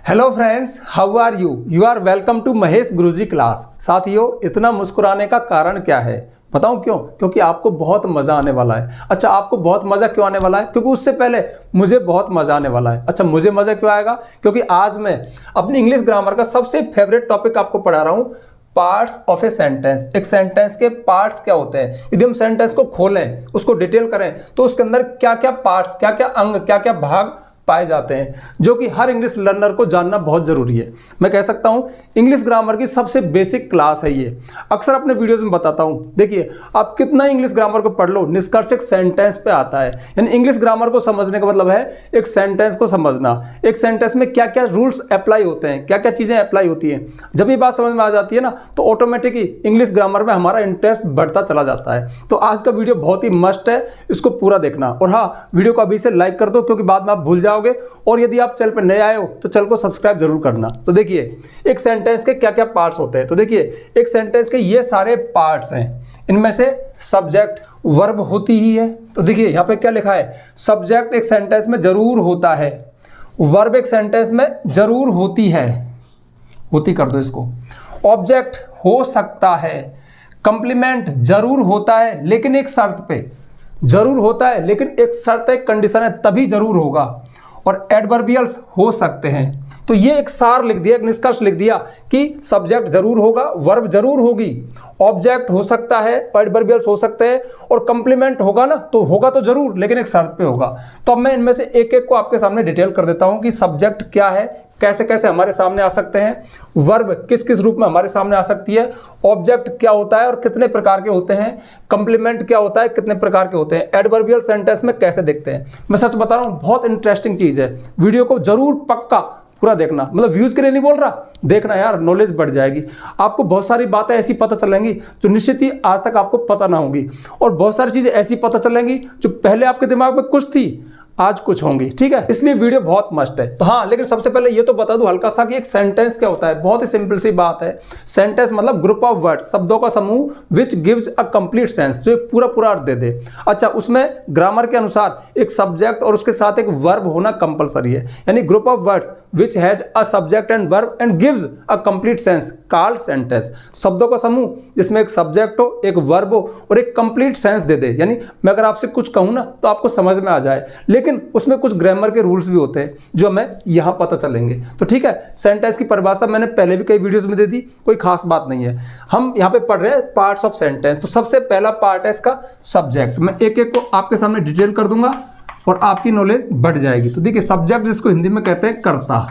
Hello friends, how are you? You are welcome to Mahesh Guruji class. साथियों, इतना मुस्कुराने का कारण क्या है? बताऊं क्यों? क्योंकि आपको बहुत मज़ा आने वाला है। अच्छा, आपको बहुत मज़ा क्यों आने वाला है? क्योंकि उससे पहले मुझे बहुत मज़ा आने वाला है। अच्छा, मुझे मज़ा क्यों आएगा? क्योंकि आज मैं अपनी इंग्लिश ग्रामर का सबसे फेवरेट टॉपिक आपको पढ़ा रहा हूँ, पार्ट्स ऑफ ए सेंटेंस। एक सेंटेंस के पार्ट्स क्या होते हैं? यदि हम सेंटेंस को खोलें, उसको डिटेल करें, तो उसके अंदर क्या क्या पार्ट्स, क्या क्या अंग, क्या क्या भाग पाए जाते हैं, जो कि हर इंग्लिश लर्नर को जानना बहुत जरूरी है। मैं कह सकता हूं इंग्लिश ग्रामर की सबसे बेसिक क्लास है ये। अक्सर अपने वीडियोस में बताता हूं, देखिए आप कितना इंग्लिश ग्रामर को पढ़ लो, निष्कर्ष एक सेंटेंस पे आता है। यानी इंग्लिश ग्रामर को समझने का मतलब है एक सेंटेंस को समझना, एक सेंटेंस में क्या क्या रूल्स अप्लाई होते हैं, क्या क्या चीजें अप्लाई होती हैं। जब ये बात समझ में आ जाती है ना, तो ऑटोमेटिकली इंग्लिश ग्रामर में हमारा इंटरेस्ट बढ़ता चला जाता है। तो आज का वीडियो बहुत ही मस्ट है, इसको पूरा देखना। और हाँ, वीडियो को अभी से लाइक कर दो, क्योंकि बाद में आप भूल जाओगे। और यदि आप चैनल पर नए आए हो तो चैनल को सब्सक्राइब जरूर करना। तो देखिए एक सेंटेंस के क्या क्या पार्ट्स होते हैं। तो देखिए एक सेंटेंस के ये सारे पार्ट्स हैं। इनमें से सब्जेक्ट वर्ब होती ही है। तो देखिए यहाँ पे क्या लिखा है, सब्जेक्ट एक सेंटेंस में जरूर होता है, वर्ब एक सेंटेंस में जरूर होती है, होती कर दो इसको। ऑब्जेक्ट हो सकता है, कंप्लीमेंट जरूर होता है लेकिन एक शर्त पे, जरूर होता है लेकिन एक शर्त है, कंडीशन है, तभी जरूर होगा। और एडवर्बियल्स हो सकते हैं। तो ये एक सार लिख दिया, एक निष्कर्ष लिख दिया कि सब्जेक्ट जरूर होगा, वर्ब जरूर होगी, ऑब्जेक्ट हो सकता है, एडवर्बियल्स हो सकते हैं, और कंप्लीमेंट होगा ना, तो होगा तो जरूर लेकिन एक शर्त पे होगा। तो अब मैं इनमें से एक एक को आपके सामने डिटेल कर देता हूं कि सब्जेक्ट क्या है, कैसे कैसे हमारे सामने आ सकते हैं, वर्ब किस किस रूप में हमारे सामने आ सकती है, ऑब्जेक्ट क्या होता है और कितने प्रकार के होते हैं, कंप्लीमेंट क्या होता है, कितने प्रकार के होते हैं, एडवर्बियल सेंटेंस में कैसे देखते हैं। मैं सच बता रहा हूँ, बहुत इंटरेस्टिंग चीज है। वीडियो को जरूर पक्का पूरा देखना, मतलब व्यूज के लिए नहीं बोल रहा, देखना यार, नॉलेज बढ़ जाएगी। आपको बहुत सारी बातें ऐसी पता चलेंगी जो निश्चित ही आज तक आपको पता ना होंगी, और बहुत सारी चीजें ऐसी पता चलेंगी जो पहले आपके दिमाग में कुछ थी, आज कुछ होंगी। ठीक है, इसलिए वीडियो बहुत मस्त है। तो हाँ, लेकिन सबसे पहले ये तो बता दूं हल्का सा कि एक सेंटेंस क्या होता है। बहुत ही सिंपल सी बात है। सेंटेंस मतलब ग्रुप ऑफ वर्ड्स, शब्दों का समूह, which gives a complete sense, जो एक पूरा पूरा अर्थ दे दे। अच्छा, उसमें ग्रामर के अनुसार एक सब्जेक्ट और उसके साथ एक वर्ब होना कंपलसरी है। यानी group of words which has a subject and verb and gives a complete sense called sentence. शब्दों का समूह जिसमें एक सब्जेक्ट हो, एक वर्ब हो और एक कंप्लीट सेंस दे दे। यानी मैं अगर आपसे कुछ कहूँ ना तो आपको समझ में आ जाए, लेकिन उसमें कुछ ग्रामर के रूल्स भी होते हैं जो हमें यहां पता चलेंगे। तो ठीक है, सेंटेंस की परिभाषा मैंने पहले भी कई वीडियोस में दे दी, कोई खास बात नहीं है। हम यहां पे पढ़ रहे हैं पार्ट्स ऑफ सेंटेंस। तो सबसे पहला पार्ट है इसका सब्जेक्ट। मैं एक एक को आपके सामने डिटेल कर दूंगा और आपकी नॉलेज बढ़ जाएगी। तो देखिए सब्जेक्ट जिसको हिंदी में कहते हैं कर्ता।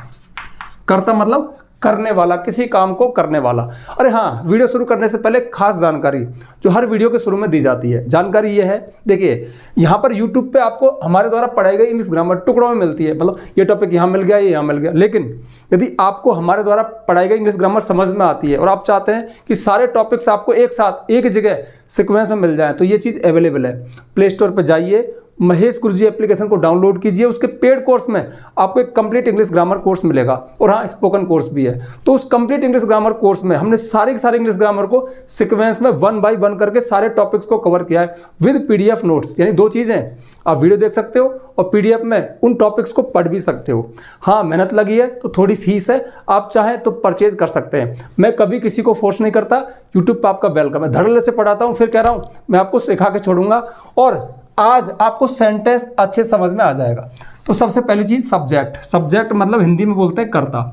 कर्ता मतलब करने वाला, किसी काम को करने वाला। अरे हाँ, वीडियो शुरू करने से पहले खास जानकारी जो हर वीडियो के शुरू में दी जाती है। जानकारी ये है, देखिए यहाँ पर YouTube पे आपको हमारे द्वारा पढ़ाई गई इंग्लिश ग्रामर टुकड़ों में मिलती है। मतलब ये टॉपिक यहाँ मिल गया, ये यहाँ मिल गया। लेकिन यदि आपको हमारे द्वारा पढ़ाई गई इंग्लिश ग्रामर समझ में आती है और आप चाहते हैं कि सारे टॉपिक्स आपको एक साथ एक जगह सीक्वेंस में मिल जाए, तो ये चीज़ अवेलेबल है। प्ले स्टोर पर जाइए, महेश गुरुजी एप्लीकेशन को डाउनलोड कीजिए। उसके पेड कोर्स में आपको एक कंप्लीट इंग्लिश ग्रामर कोर्स मिलेगा, और हाँ, स्पोकन कोर्स भी है। तो उस कंप्लीट इंग्लिश ग्रामर कोर्स में हमने सारे के सारे इंग्लिश ग्रामर को सीक्वेंस में 1 बाय 1 करके सारे टॉपिक्स को कवर किया है विद PDF नोट्स। यानी दो चीज़ें, आप वीडियो देख सकते हो और PDF में उन टॉपिक्स को पढ़ भी सकते हो। हाँ, मेहनत लगी है तो थोड़ी फीस है, आप चाहें तो परचेज कर सकते हैं। मैं कभी किसी को फोर्स नहीं करता, यूट्यूब पर आपका वेलकम है। धड़ल्ले से पढ़ाता हूँ, फिर कह रहा हूँ मैं आपको सिखा के छोड़ूंगा, और आज आपको सेंटेंस अच्छे समझ में आ जाएगा। तो सबसे पहली चीज सब्जेक्ट। सब्जेक्ट मतलब हिंदी में बोलते हैं कर्ता।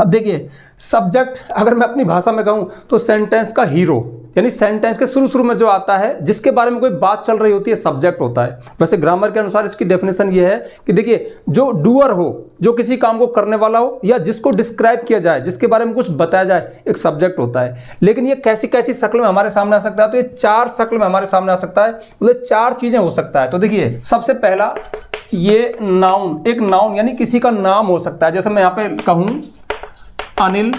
अब देखिए सब्जेक्ट अगर मैं अपनी भाषा में कहूं तो सेंटेंस का हीरो, यानी सेंटेंस के शुरू में जो आता है, जिसके बारे में कोई बात चल रही होती है, सब्जेक्ट होता है। वैसे ग्रामर के अनुसार इसकी डेफिनेशन ये है कि देखिए जो डूअर हो, जो किसी काम को करने वाला हो, या जिसको डिस्क्राइब किया जाए, जिसके बारे में कुछ बताया जाए, एक सब्जेक्ट होता है। लेकिन ये कैसी कैसी शक्ल में हमारे सामने आ सकता है? तो ये 4 शक्ल में हमारे सामने आ सकता है, मतलब 4 चीजें हो सकता है। तो देखिए सबसे पहला ये नाउन, एक नाउन यानी किसी का नाम हो सकता है। जैसे मैं यहाँ पे कहूँ Anil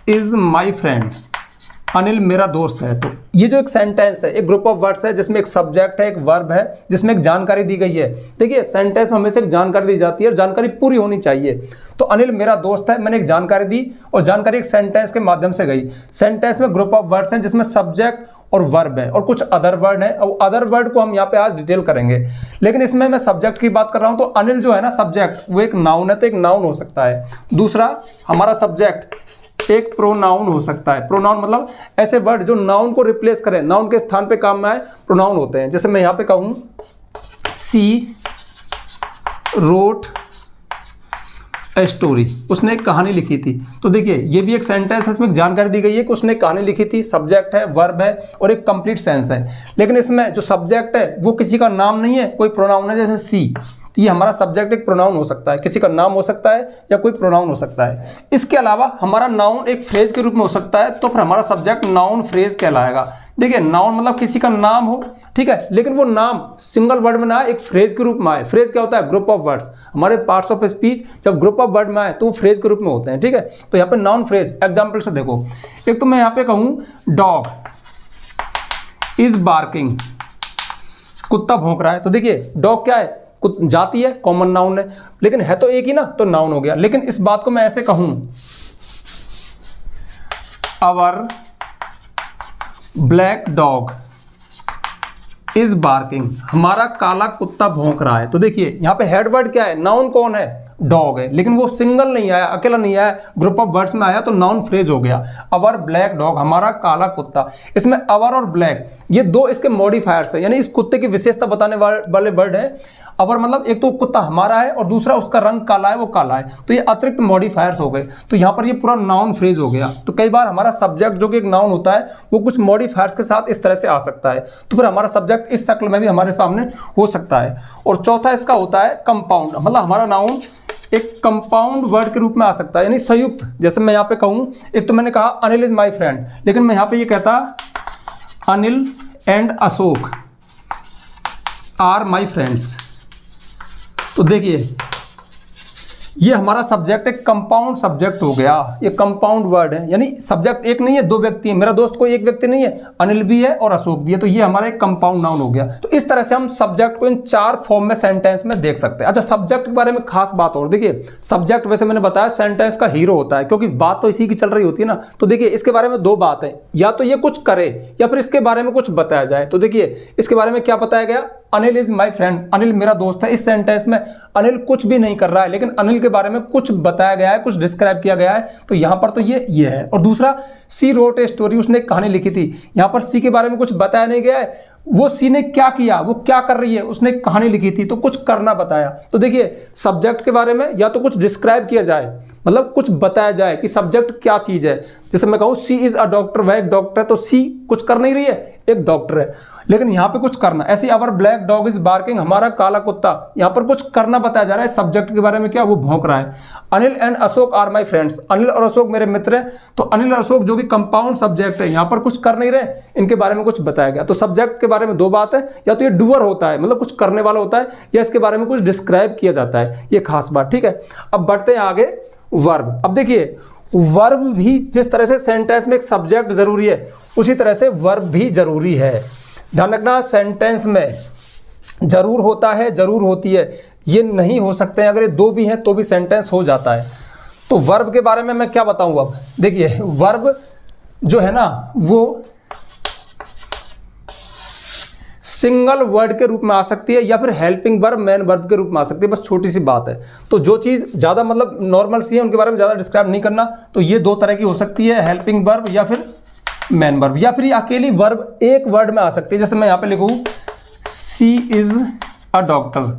is my friend, Anil मेरा दोस्त है। तो ये जो एक सेंटेंस है, एक ग्रुप ऑफ वर्ड्स है जिसमें एक सब्जेक्ट है, एक वर्ब है, जिसमें एक जानकारी दी गई है। देखिए सेंटेंस में हमेशा एक जानकारी दी जाती है और जानकारी पूरी होनी चाहिए। तो अनिल मेरा दोस्त है, मैंने एक जानकारी दी और जानकारी एक सेंटेंस के माध्यम से गई। सेंटेंस में ग्रुप ऑफ वर्ड्स हैं जिसमें सब्जेक्ट और वर्ब है और कुछ अदर वर्ड है, और अदर वर्ड को हम यहाँ पे आज डिटेल करेंगे। लेकिन इसमें मैं सब्जेक्ट की बात कर रहा हूँ। तो अनिल जो है ना सब्जेक्ट, वो एक नाउन है, तो एक नाउन हो सकता है। दूसरा हमारा सब्जेक्ट एक प्रोनाउन हो सकता है। प्रोनाउन मतलब ऐसे वर्ड जो नाउन को रिप्लेस करें, नाउन के स्थान पे काम में आए, प्रोनाउन होते हैं। जैसे मैं यहाँ पे कहूँ सी रोट ए स्टोरी, उसने एक कहानी लिखी थी। तो देखिए ये भी एक सेंटेंस है, इसमें जानकारी दी गई है कि उसने कहानी लिखी थी, सब्जेक्ट है, वर्ब है और एक कंप्लीट सेंस है। लेकिन इसमें जो सब्जेक्ट है वो किसी का नाम नहीं है, कोई प्रोनाउन है। जैसे सी, तो ये हमारा सब्जेक्ट एक प्रोनाउन हो सकता है, किसी का नाम हो सकता है या कोई प्रोनाउन हो सकता है। इसके अलावा हमारा नाउन एक फ्रेज के रूप में हो सकता है, तो फिर हमारा सब्जेक्ट नाउन फ्रेज कहलाएगा। देखिए नाउन मतलब किसी का नाम हो, ठीक है, लेकिन वो नाम सिंगल वर्ड में ना आए, एक फ्रेज के रूप में आए। फ्रेज क्या होता है? Group of words. हमारे पार्ट्स ऑफ स्पीच जब ग्रुप ऑफ वर्ड में आए तो वो फ्रेज के रूप में होते हैं, ठीक है। तो यहाँ पे नाउन फ्रेज एग्जाम्पल से देखो। एक तो मैं यहाँ पे कहूँ डॉग इज बार्किंग, कुत्ता भौंक रहा है। तो देखिए डॉग क्या है? जाति है, कॉमन नाउन है, लेकिन है तो एक ही ना, तो नाउन हो गया। लेकिन इस बात को मैं ऐसे कहूं our black dog is barking, हमारा काला कुत्ता भौंक रहा है। तो देखिए यहाँ पे हेड वर्ड क्या है? नाउन कौन है? डॉग है, लेकिन वो सिंगल नहीं आया, अकेला नहीं आया, ग्रुप ऑफ वर्ड्स में आया, तो नाउन फ्रेज हो गया। अवर ब्लैक डॉग, हमारा काला कुत्ता। इसमें अवर और ब्लैक ये दो इसके मॉडिफायर्स है, यानी इस कुत्ते की विशेषता बताने वाले वर्ड है। अवर मतलब एक तो कुत्ता हमारा है और दूसरा उसका रंग काला है, वो काला है, तो ये अतिरिक्त मॉडिफायर्स हो गए। तो यहाँ पर ये पूरा नाउन फ्रेज हो गया। तो कई बार हमारा सब्जेक्ट जो कि एक नाउन होता है वो कुछ मॉडिफायर्स के साथ इस तरह से आ सकता है, तो फिर हमारा सब्जेक्ट इस शक्ल में भी हमारे सामने हो सकता है। और चौथा इसका होता है कंपाउंड, मतलब हमारा नाउन एक कंपाउंड वर्ड के रूप में आ सकता है, यानी संयुक्त। जैसे मैं यहाँ पे कहूँ, एक तो मैंने कहा अनिल इज माई फ्रेंड, लेकिन मैं यहाँ पे ये कहता Anil and Ashok are my friends. तो देखिए ये हमारा सब्जेक्ट एक कंपाउंड सब्जेक्ट हो गया, ये कंपाउंड वर्ड है, यानी सब्जेक्ट एक नहीं है, दो व्यक्ति है। मेरा दोस्त कोई एक व्यक्ति नहीं है, अनिल भी है और अशोक भी है, तो ये हमारा एक कंपाउंड नाउन हो गया। तो इस तरह से हम सब्जेक्ट को इन चार फॉर्म में सेंटेंस में देख सकते हैं। अच्छा, सब्जेक्ट के बारे में खास बात और देखिए, सब्जेक्ट वैसे मैंने बताया सेंटेंस का हीरो होता है, क्योंकि बात तो इसी की चल रही होती है ना। तो देखिए इसके बारे में दो बात है, या तो ये कुछ करे या फिर इसके बारे में कुछ बताया जाए। तो देखिए इसके बारे में क्या बताया गया? Anil is my friend, Anil मेरा दोस्त है। इस सेंटेंस में अनिल कुछ भी नहीं कर रहा है, लेकिन अनिल के बारे में कुछ बताया गया है, कुछ डिस्क्राइब किया गया है, तो यहां पर तो ये है। और दूसरा सी रोट ए स्टोरी, उसने एक कहानी लिखी थी। यहां पर सी के बारे में कुछ बताया नहीं गया है, वो सी ने क्या किया, वो क्या कर रही है, उसने एक कहानी लिखी थी, तो कुछ करना बताया। तो देखिए सब्जेक्ट के बारे में या तो कुछ डिस्क्राइब किया जाए, मतलब कुछ बताया जाए कि सब्जेक्ट क्या चीज है। जैसे मैं कहूँ सी इज अ डॉक्टर, वह एक डॉक्टर है, तो सी कुछ कर नहीं रही है, एक डॉक्टर है, लेकिन यहाँ पे कुछ करना। ऐसे अवर ब्लैक डॉग इज बार्किंग, हमारा काला कुत्ता, यहाँ पर कुछ करना बताया जा रहा है। सब्जेक्ट के बारे में क्या, वो भौंक रहा है। Anil and Ashok are my friends, Anil और अशोक मेरे मित्र हैं। तो अनिल और अशोक जो कि कंपाउंड सब्जेक्ट है, यहाँ पर कुछ कर नहीं रहे, इनके बारे में कुछ बताया गया। तो सब्जेक्ट के बारे में दो बात है, या तो ये डूअर होता है, मतलब कुछ करने वाला होता है, या इसके बारे में कुछ डिस्क्राइब किया जाता है, ये खास बात, ठीक है। अब बढ़ते हैं आगे वर्ब। अब देखिए वर्ब भी जिस तरह से सेंटेंस में एक सब्जेक्ट जरूरी है, उसी तरह से वर्ब भी जरूरी है। ध्यान रखना, सेंटेंस में जरूर होता है, जरूर होती है, ये नहीं हो सकते हैं। अगर ये दो भी हैं तो भी सेंटेंस हो जाता है। तो वर्ब के बारे में मैं क्या बताऊं अब? देखिए वर्ब जो है ना वो सिंगल वर्ड के रूप में आ सकती है, या फिर हेल्पिंग वर्ब, मेन वर्ब के रूप में आ सकती है। बस छोटी सी बात है। तो जो चीज़ ज़्यादा मतलब नॉर्मल सी है उनके बारे में ज़्यादा डिस्क्राइब नहीं करना। तो ये दो तरह की हो सकती है, हेल्पिंग वर्ब या फिर मेन वर्ब, या फिर अकेली वर्ब एक वर्ड में आ सकती है। जैसे मैं यहाँ पे लिखूँ सी इज अ डॉक्टर,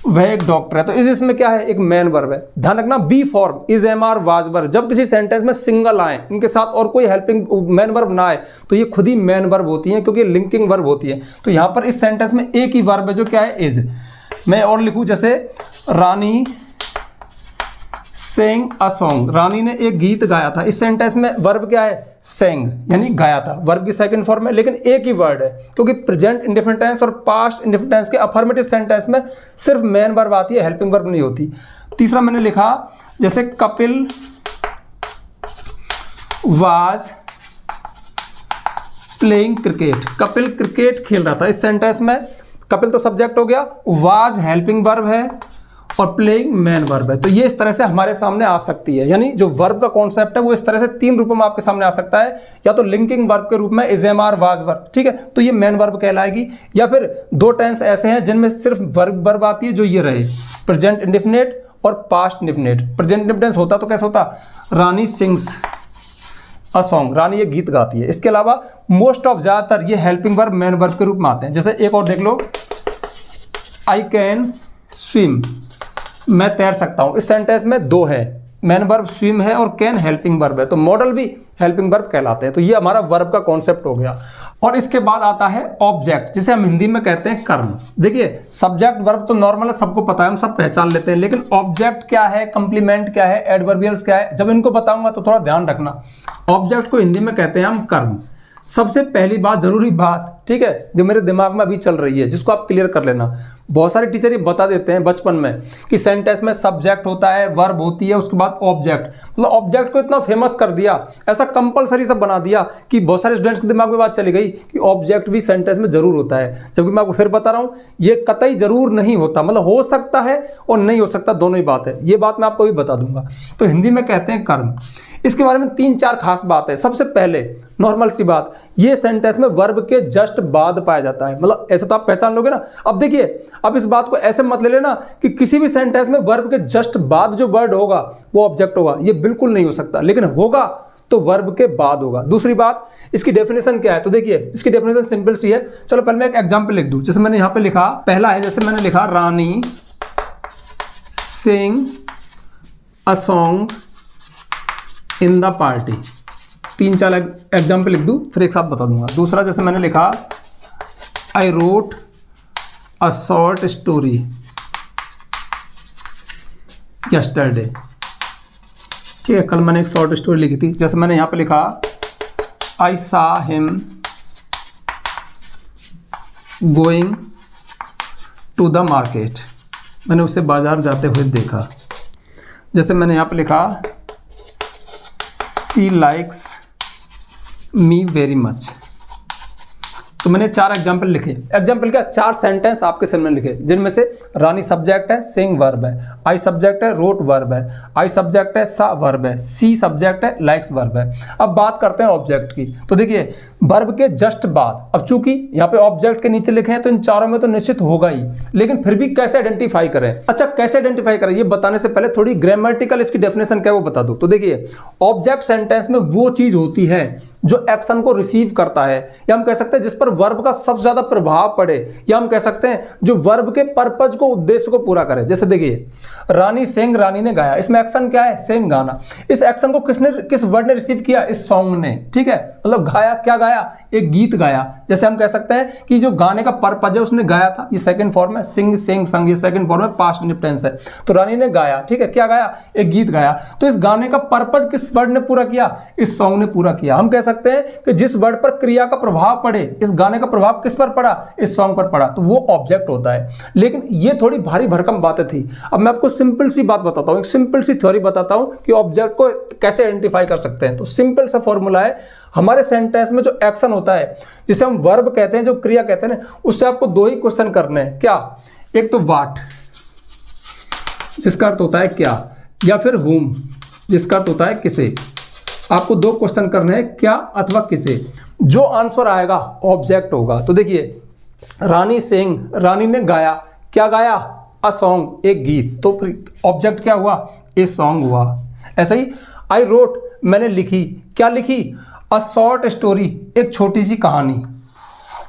वह एक डॉक्टर है, तो इस इसमें क्या है, एक मेन वर्ब है। ध्यान रखना be form is am are was verb, जब किसी सेंटेंस में सिंगल आए, इनके साथ और कोई हेल्पिंग मेन वर्ब ना आए, तो ये खुद ही मेन वर्ब होती है, क्योंकि लिंकिंग वर्ब होती है। तो यहाँ पर इस सेंटेंस में एक ही वर्ब है जो क्या है, इज। मैं और लिखूँ जैसे रानी सेंग अ सॉन्ग, रानी ने एक गीत गाया था। इस सेंटेंस में वर्ब क्या है, सेंग, यानी गाया था, वर्ब की सेकंड फॉर्म है, लेकिन एक ही वर्ड है, क्योंकि प्रेजेंट इंडेफिनिट टेंस और पास्ट इंडेफिनिट टेंस के अफर्मेटिव सेंटेंस में सिर्फ मेन वर्ब आती है, हेल्पिंग वर्ब नहीं होती। तीसरा मैंने लिखा जैसे Kapil was playing cricket, Kapil cricket खेल रहा था। इस सेंटेंस में कपिल तो सब्जेक्ट हो गया, वाज हेल्पिंग वर्ब है और प्लेइंग मेन वर्ब है। तो ये इस तरह से हमारे सामने आ सकती है, यानी जो वर्ब का कॉन्सेप्ट है वो इस तरह से 3 रूपों में आपके सामने आ सकता है, या तो लिंकिंग वर्ब के रूप में is am are was verb, ठीक है, तो ये मेन वर्ब कहलाएगी, या फिर 2 टेंस ऐसे हैं जिनमें सिर्फ वर्ब आती है, जो ये रहे प्रेजेंट इंडेफिनिट और पास्ट इंडेफिनिट। प्रेजेंट इंडेफिनिट होता तो कैसा होता, रानी सिंग्स अ सॉन्ग, रानी ये गीत गाती है। इसके अलावा मोस्ट ऑफ ज्यादातर ये हेल्पिंग वर्ब मेन वर्ब के रूप में आते हैं। जैसे एक और देख लो, आई कैन स्विम, मैं तैर सकता हूं। इस सेंटेंस में 2 है, मेन वर्ब स्विम है और कैन हेल्पिंग वर्ब है, तो मॉडल भी हेल्पिंग वर्ब कहलाते हैं। तो ये हमारा वर्ब का कॉन्सेप्ट हो गया। और इसके बाद आता है ऑब्जेक्ट, जिसे हम हिंदी में कहते हैं कर्म। देखिए सब्जेक्ट वर्ब तो नॉर्मल है, सबको पता है, हम सब पहचान लेते हैं, लेकिन ऑब्जेक्ट क्या है, कंप्लीमेंट क्या है, एडवर्बियल्स क्या है, जब इनको बताऊंगा तो थोड़ा ध्यान रखना। ऑब्जेक्ट को हिंदी में कहते हैं हम कर्म। सबसे पहली बात, जरूरी बात, ठीक है, जो मेरे दिमाग में अभी चल रही है, जिसको आप क्लियर कर लेना। बहुत सारे टीचर ये बता देते हैं बचपन में कि सेंटेंस में सब्जेक्ट होता है, वर्ब होती है, उसके बाद ऑब्जेक्ट। मतलब ऑब्जेक्ट को इतना फेमस कर दिया, ऐसा कंपलसरी सब बना दिया कि बहुत सारे स्टूडेंट्स के दिमाग में बात चली गई कि ऑब्जेक्ट भी सेंटेंस में जरूर होता है। जबकि मैं आपको फिर बता रहा हूँ, ये कतई जरूर नहीं होता, मतलब हो सकता है और नहीं हो सकता, दोनों ही बात है। ये बात मैं आपको भी बता दूंगा। तो हिंदी में कहते हैं कर्म। इसके बारे में 3-4 खास बात है। सबसे पहले नॉर्मल सी बात, ये सेंटेंस में वर्ब के जस्ट बाद पाया जाता है, मतलब ऐसे तो आप पहचान लोगे ना। अब देखिए, अब इस बात को ऐसे मत ले लेना कि किसी भी सेंटेंस में वर्ब के जस्ट बाद जो वर्ड होगा वो ऑब्जेक्ट होगा, ये बिल्कुल नहीं हो सकता, लेकिन होगा तो वर्ब के बाद होगा। दूसरी बात, इसकी डेफिनेशन क्या है, तो देखिए इसकी डेफिनेशन सिंपल सी है। चलो पहले मैं एक एग्जांपल लिख दूं। जैसे मैंने यहां पे लिखा, पहला है, जैसे मैंने लिखा Rani sing a song in the party. 3-4 example लिख दूं, फिर एक साथ बता दूंगा। दूसरा, जैसे मैंने लिखा I wrote a short story yesterday, ठीक है, कल मैंने एक शॉर्ट स्टोरी लिखी थी। जैसे मैंने यहां पे लिखा I saw him going to the market, मैंने उसे बाजार जाते हुए देखा। जैसे मैंने यहां पे लिखा she likes me very much. तो मैंने 4 एग्जाम्पल लिखे। एग्जाम्पल क्या, 4 सेंटेंस आपके सामने लिखे, जिनमें से रानी सब्जेक्ट है, सिंग वर्ब है, आई सब्जेक्ट है, रोट वर्ब है, आई सब्जेक्ट है, सा वर्ब है, सी सब्जेक्ट है, लाइक्स वर्ब है। अब बात करते हैं ऑब्जेक्ट की। तो देखिए वर्ब के जस्ट बाद, अब चूंकि यहाँ पे ऑब्जेक्ट के नीचे लिखे हैं तो इन चारों में तो निश्चित होगा ही, लेकिन फिर भी कैसे आइडेंटिफाई करें। अच्छा, कैसे आइडेंटिफाई करें ये बताने से पहले थोड़ी ग्रामेटिकल इसकी डेफिनेशन क्या है वो बता दूं। तो देखिए ऑब्जेक्ट सेंटेंस में वो चीज होती है जो एक्शन को रिसीव करता है, या हम कह सकते हैं जिस पर वर्ब का सबसे ज्यादा प्रभाव पड़े, या हम कह सकते हैं जो वर्ब के पर्पज को, उद्देश्य को पूरा करे। जैसे देखिए रानी सिंग, रानी ने गाया, इसमें एक्शन क्या है, सिंग गाना। इस एक्शन को किस वर्ड ने रिसीव किया, इस सॉन्ग ने, ठीक है, मतलब गाया, क्या गाया, एक गीत गाया। जैसे हम कह सकते हैं कि जो गाने का पर्पज है उसने गाया था, ये सेकंड फॉर्म है, सिंग सिंग संग, ये सेकंड फॉर्म है, पास्ट टेंस है। तो रानी ने गाया, ठीक है, क्या गाया, एक गीत गाया। तो इस गाने का पर्पज किस वर्ड ने पूरा किया, इस सॉन्ग ने पूरा किया। हम कह सकते हैं कि जिस वर्ड पर क्रिया का प्रभाव पड़े, इस गाने का प्रभाव किस पर पड़ा, इस सॉन्ग पर पड़ा, तो वो ऑब्जेक्ट होता है। लेकिन ये थोड़ी भारी भरकम बातें थी। अब मैं आपको सिंपल सी बात बताता हूं, एक सिंपल सी थ्योरी बताता हूं कि ऑब्जेक्ट को कैसे आइडेंटिफाई कर सकते हैं। तो सिंपल सा फॉर्मूला है, हमारे सेंटेंस में जो एक्शन होता है, जिसे हम वर्ब कहते हैं, जो क्रिया कहते हैं ना, उससे आपको 2 ही क्वेश्चन करने हैं। क्या, एक तो व्हाट, जिसका अर्थ होता है क्या, या फिर whom, जिसका अर्थ होता है किसे। आपको 2 क्वेश्चन करने हैं, क्या अथवा किसे। जो आंसर आएगा ऑब्जेक्ट होगा। तो देखिए रानी सिंग, रानी ने गाया, क्या गाया, अ सॉन्ग, एक गीत, तो ऑब्जेक्ट क्या हुआ, ए सॉन्ग हुआ। ऐसा ही आई रोट, मैंने लिखी, क्या लिखी, अ शॉर्ट स्टोरी, एक छोटी सी कहानी,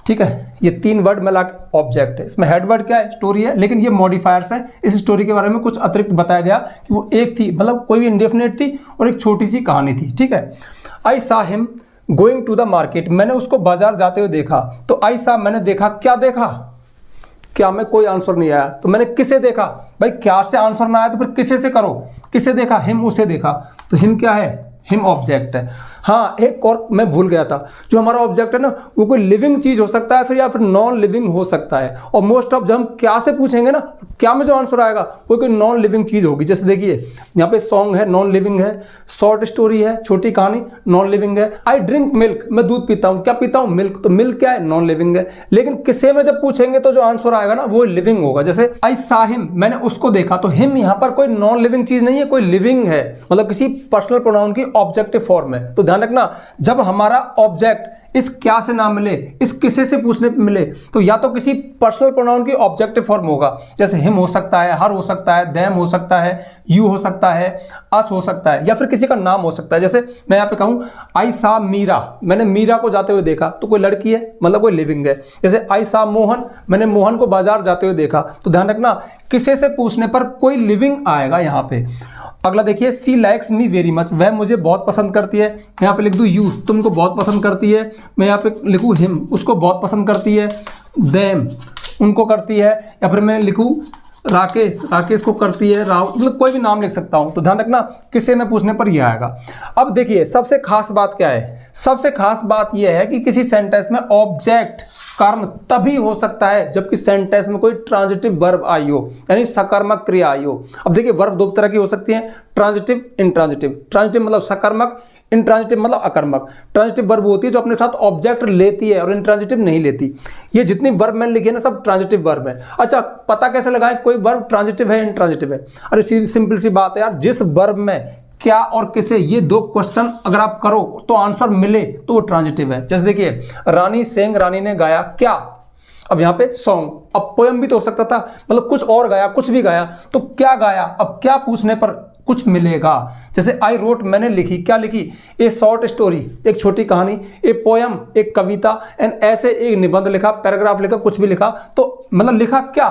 ठीक है। ये 3 वर्ड मिला के ऑब्जेक्ट है। इसमें हेड वर्ड क्या है, स्टोरी है, लेकिन ये मॉडिफायर्स है। इस स्टोरी के बारे में कुछ अतिरिक्त बताया गया कि वो एक थी, मतलब कोई भी इंडेफिनिट थी और एक छोटी सी कहानी थी, ठीक है। I saw him going to the market, मैंने उसको बाजार जाते हुए देखा। तो आई सा, मैंने देखा, क्या देखा, क्या में कोई आंसर नहीं आया, तो मैंने किसे देखा। भाई क्या से आंसर ना आया तो फिर किसे से करो, किसे देखा, हिम, उसे देखा। तो हिम क्या है, हिम ऑब्जेक्ट है। हाँ, एक और मैं भूल गया था, जो हमारा ऑब्जेक्ट है ना वो कोई लिविंग चीज हो सकता है फिर या फिर नॉन लिविंग हो सकता है। और मोस्ट ऑफ जब हम क्या से पूछेंगे ना, क्या में जो आंसर आएगा वो कोई नॉन लिविंग चीज होगी। जैसे देखिए यहाँ पे सॉन्ग है, नॉन लिविंग है। शॉर्ट स्टोरी है, छोटी कहानी, नॉन लिविंग है। आई ड्रिंक मिल्क, मैं दूध पीता हूँ, क्या पीता हूँ, मिल्क, तो मिल्क क्या है, नॉन लिविंग है। लेकिन किसे में जब पूछेंगे तो जो आंसर आएगा ना वो लिविंग होगा। जैसे आई सा हिम, मैंने उसको देखा, तो हिम यहाँ पर कोई नॉन लिविंग चीज नहीं है, कोई लिविंग है, मतलब किसी पर्सनल प्रोनाउन की ऑब्जेक्टिव फॉर्म है। तो ध्यान रखना, जब हमारा ऑब्जेक्ट इस क्या से ना मिले, इस किसे से पूछने पे मिले, तो या तो किसी पर्सनल प्रोनाउन की ऑब्जेक्टिव फॉर्म होगा, जैसे हिम हो सकता है, हर हो सकता है, देम हो सकता है, यू हो सकता है, अस हो सकता है, या फिर किसी का नाम हो सकता है। जैसे मैं यहाँ पे कहूँ आई सा मीरा, मैंने मीरा को जाते हुए देखा, तो कोई लड़की है, मतलब कोई लिविंग है। जैसे आई सा मोहन, मैंने मोहन को बाजार जाते हुए देखा। तो ध्यान रखना, किसे से पूछने पर कोई लिविंग आएगा यहाँ पे। अगला देखिए, सी लाइक्स मी वेरी मच, वह मुझे बहुत पसंद करती है। यहाँ पे लिख दूँ यू, तुमको बहुत पसंद करती है। मैं यहाँ पे लिखूँ हिम, उसको बहुत पसंद करती है। देम, उनको करती है। या फिर मैं लिखूँ राकेश, राकेश को करती है। राव, मतलब कोई भी नाम लिख सकता हूँ। तो ध्यान रखना, किसे में पूछने पर यह आएगा। अब देखिए सबसे खास बात क्या है, सबसे खास बात यह है कि किसी सेंटेंस में ऑब्जेक्ट कर्म तभी हो सकता है जबकि सेंटेंस में कोई ट्रांजिटिव वर्ब आई हो, यानी सकर्मक क्रिया आई हो। अब देखिए वर्ब दो तरह की हो सकती है, ट्रांजिटिव, इंट्रांजिटिव। ट्रांजिटिव मतलब सकर्मक, इंट्रांजिटिव मतलब अकर्मक। ट्रांजिटिव वर्ब होती है जो अपने साथ ऑब्जेक्ट लेती है और इंट्रांजिटिव नहीं लेती। ये जितनी वर्ब मैंने लिखी है ना सब ट्रांजिटिव वर्ब है। अच्छा, पता कैसे लगाएं कोई वर्ब ट्रांजिटिव है इंट्रांजिटिव है? अरे सिंपल सी बात है यार, जिस वर्ब में क्या और किसे, ये दो क्वेश्चन अगर आप करो तो आंसर मिले तो वो ट्रांजिटिव है। जैसे देखिए रानी सेंग, रानी ने गाया क्या, अब यहाँ पे सॉन्ग, अब पोयम भी तो हो सकता था, मतलब कुछ और गाया, कुछ भी गाया, तो क्या गाया, अब क्या पूछने पर कुछ मिलेगा। जैसे आई रोट, मैंने लिखी, क्या लिखी, ए शॉर्ट स्टोरी, एक छोटी कहानी, ए पोयम, एक कविता, एंड ऐसे एक निबंध लिखा, पैराग्राफ लिखा, कुछ भी लिखा, तो मतलब लिखा क्या,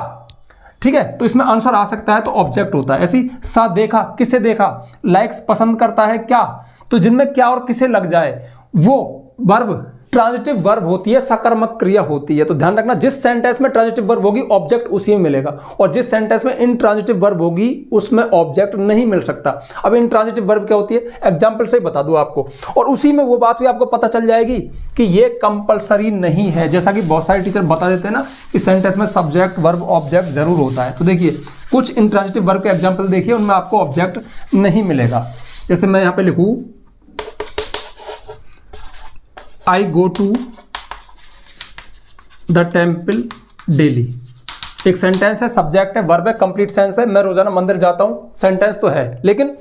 ठीक है। तो इसमें आंसर आ सकता है, तो ऑब्जेक्ट होता है। ऐसी सा देखा, किसे देखा, लाइक्स पसंद करता है क्या, तो जिनमें क्या और किसे लग जाए वो वर्ब ट्रांजिटिव वर्ब होती है, सकर्मक क्रिया होती है। तो ध्यान रखना, जिस सेंटेंस में ट्रांजिटिव वर्ब होगी ऑब्जेक्ट उसी में मिलेगा, और जिस सेंटेंस में इनट्रांजिटिव वर्ब होगी उसमें ऑब्जेक्ट नहीं मिल सकता। अब इनट्रांजिटिव वर्ब क्या होती है, एग्जांपल से ही बता दूं आपको, और उसी में वो बात भी आपको पता चल जाएगी कि ये कंपलसरी नहीं है। जैसा कि बहुत सारे टीचर बता देते हैं ना कि सेंटेंस में सब्जेक्ट वर्ब ऑब्जेक्ट जरूर होता है। तो देखिए कुछ इनट्रांजिटिव वर्ब के एग्जाम्पल देखिए, उनमें आपको ऑब्जेक्ट नहीं मिलेगा। जैसे मैं यहाँ पे लिखूँ I go to the temple daily, एक सेंटेंस है, सब्जेक्ट है, वर्ब है, कंप्लीट सेंस है, मैं रोजाना मंदिर जाता हूं, सेंटेंस तो है, लेकिन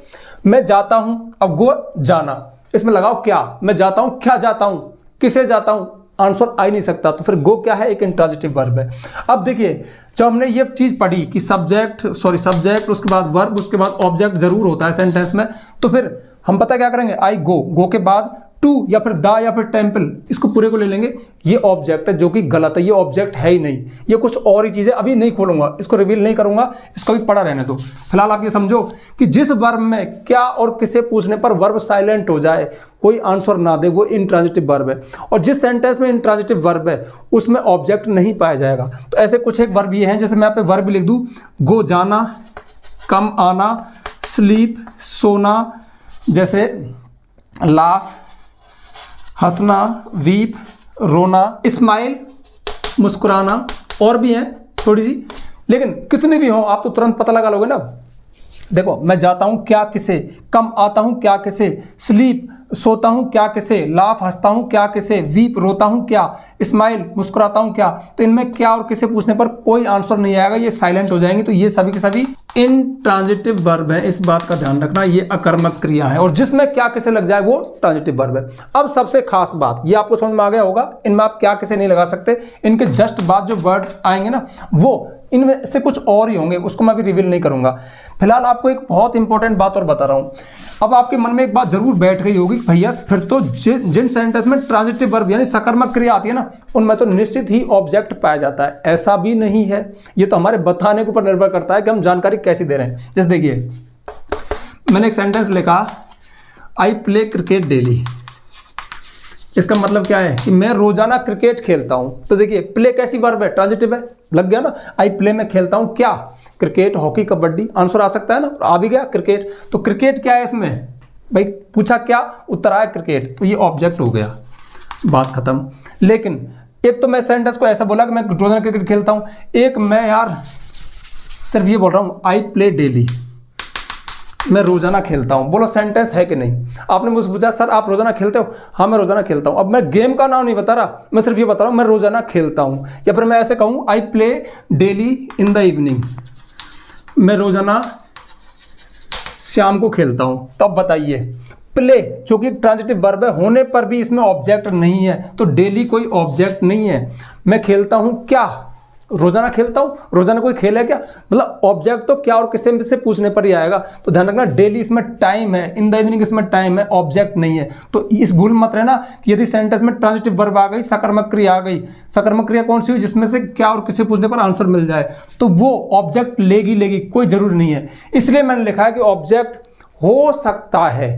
मैं जाता हूं, अब गो जाना, इसमें लगाओ क्या, मैं जाता हूं, क्या जाता हूं, किसे जाता हूं, आंसर आ ही नहीं सकता। तो फिर गो क्या है, एक इंट्रांजिटिव वर्ब है। अब देखिए जब हमने ये चीज पढ़ी कि सब्जेक्ट उसके बाद वर्ब, उसके बाद ऑब्जेक्ट जरूर होता है सेंटेंस में, तो फिर हम पता क्या करेंगे, आई गो के बाद टू या फिर द या फिर टेम्पल, इसको पूरे को ले लेंगे, ये ऑब्जेक्ट है, जो कि गलत है, ये ऑब्जेक्ट है ही नहीं, ये कुछ और ही चीज़ है। अभी नहीं खोलूंगा, इसको रिवील नहीं करूंगा, इसको भी पढ़ा रहने दो। फिलहाल आप ये समझो कि जिस वर्ब में क्या और किसे पूछने पर वर्ब साइलेंट हो जाए, कोई आंसर ना दे, वो इंट्रांजिटिव वर्ब है, और जिस सेंटेंस में इंट्रांजिटिव वर्ब है उसमें ऑब्जेक्ट नहीं पाया जाएगा। तो ऐसे कुछ एक वर्ब ये हैं, जैसे मैं यहाँ पे वर्ब लिख दूँ, गो जाना, कम आना, स्लीप सोना, जैसे लाफ हंसना, वीप रोना, स्माइल मुस्कुराना, और भी हैं थोड़ी सी, लेकिन कितने भी हों आप तो तुरंत पता लगा लोगे ना। देखो मैं जाता हूं क्या किसे, कम आता हूं क्या किसे, स्लीप सोता हूं क्या किसे, लाफ हंसता हूं क्या किसे, वीप रोता हूं क्या, स्माइल मुस्कुराता हूं क्या। तो इनमें क्या और किसे पूछने पर कोई आंसर नहीं आएगा, ये साइलेंट हो जाएंगे। तो ये सभी के सभी इनट्रांजिटिव वर्ब है, इस बात का ध्यान रखना, ये अकर्मक क्रिया है, और जिसमें क्या किसे लग जाए वो ट्रांजिटिव वर्ब है। अब सबसे खास बात, ये आपको समझ में आ गया होगा, इनमें आप क्या किसे नहीं लगा सकते, इनके जस्ट बाद जो वर्ड आएंगे ना वो इनमें से कुछ और ही होंगे, उसको मैं अभी रिवील नहीं करूंगा। फिलहाल आपको एक बहुत इंपॉर्टेंट बात और बता रहा हूं। अब आपके मन में एक बात जरूर बैठ गई होगी, भैया फिर तो जिन सेंटेंस में ट्रांजिटिव वर्ब यानी सकर्मक क्रिया आती है ना, उनमें तो निश्चित ही ऑब्जेक्ट पाया जाता है। ऐसा भी नहीं है, ये तो हमारे बताने के ऊपर निर्भर करता है कि हम जानकारी कैसी दे रहे हैं। जैसे देखिए मैंने एक सेंटेंस लिखा, आई प्ले क्रिकेट डेली, इसका मतलब क्या है कि मैं रोजाना क्रिकेट खेलता हूं। तो देखिए प्ले कैसी वर्ब है, ट्रांजिटिव है, लग गया ना। आई प्ले में खेलता हूं क्या, क्रिकेट, हॉकी, कबड्डी, आंसर आ सकता है ना, आ भी गया क्रिकेट। तो क्रिकेट क्या है इसमें, भाई पूछा क्या, उत्तर आया क्रिकेट, तो ये ऑब्जेक्ट हो गया, बात खत्म। लेकिन एक तो मैं सेंटेंस को ऐसा बोला कि मैं रोजाना क्रिकेट खेलता हूं, एक मैं यार सिर्फ ये बोल रहा हूं आई प्ले डेली, मैं रोजाना खेलता हूं। बोलो सेंटेंस है कि नहीं? आपने मुझसे पूछा सर आप रोजाना खेलते हो, हाँ मैं रोजाना खेलता हूं। अब मैं गेम का नाम नहीं बता रहा, मैं सिर्फ ये बता रहा हूं मैं रोजाना खेलता हूं। या फिर मैं ऐसे कहूं I play daily in the evening, मैं रोजाना शाम को खेलता हूं। तब बताइए प्ले जो कि ट्रांजिटिव वर्ब है, होने पर भी इसमें ऑब्जेक्ट नहीं है, तो डेली कोई ऑब्जेक्ट नहीं है। मैं खेलता हूं क्या, रोजाना खेलता हूं, रोजाना कोई खेल है क्या, मतलब ऑब्जेक्ट तो क्या और किसी से पूछने पर ही आएगा। तो ध्यान रखना डेली इसमें टाइम है, इन द इवनिंग इसमें टाइम है, ऑब्जेक्ट नहीं है। तो इस भूल मत रहना कि यदि सेंटेंस में ट्रांजिटिव वर्ब आ गई, सकर्मक क्रिया आ गई, सकर्मक क्रिया कौन सी हुई जिसमें से क्या और किसी पूछने पर आंसर मिल जाए, तो वो ऑब्जेक्ट लेगी, कोई जरूरी नहीं है। इसलिए मैंने लिखा है कि ऑब्जेक्ट हो सकता है,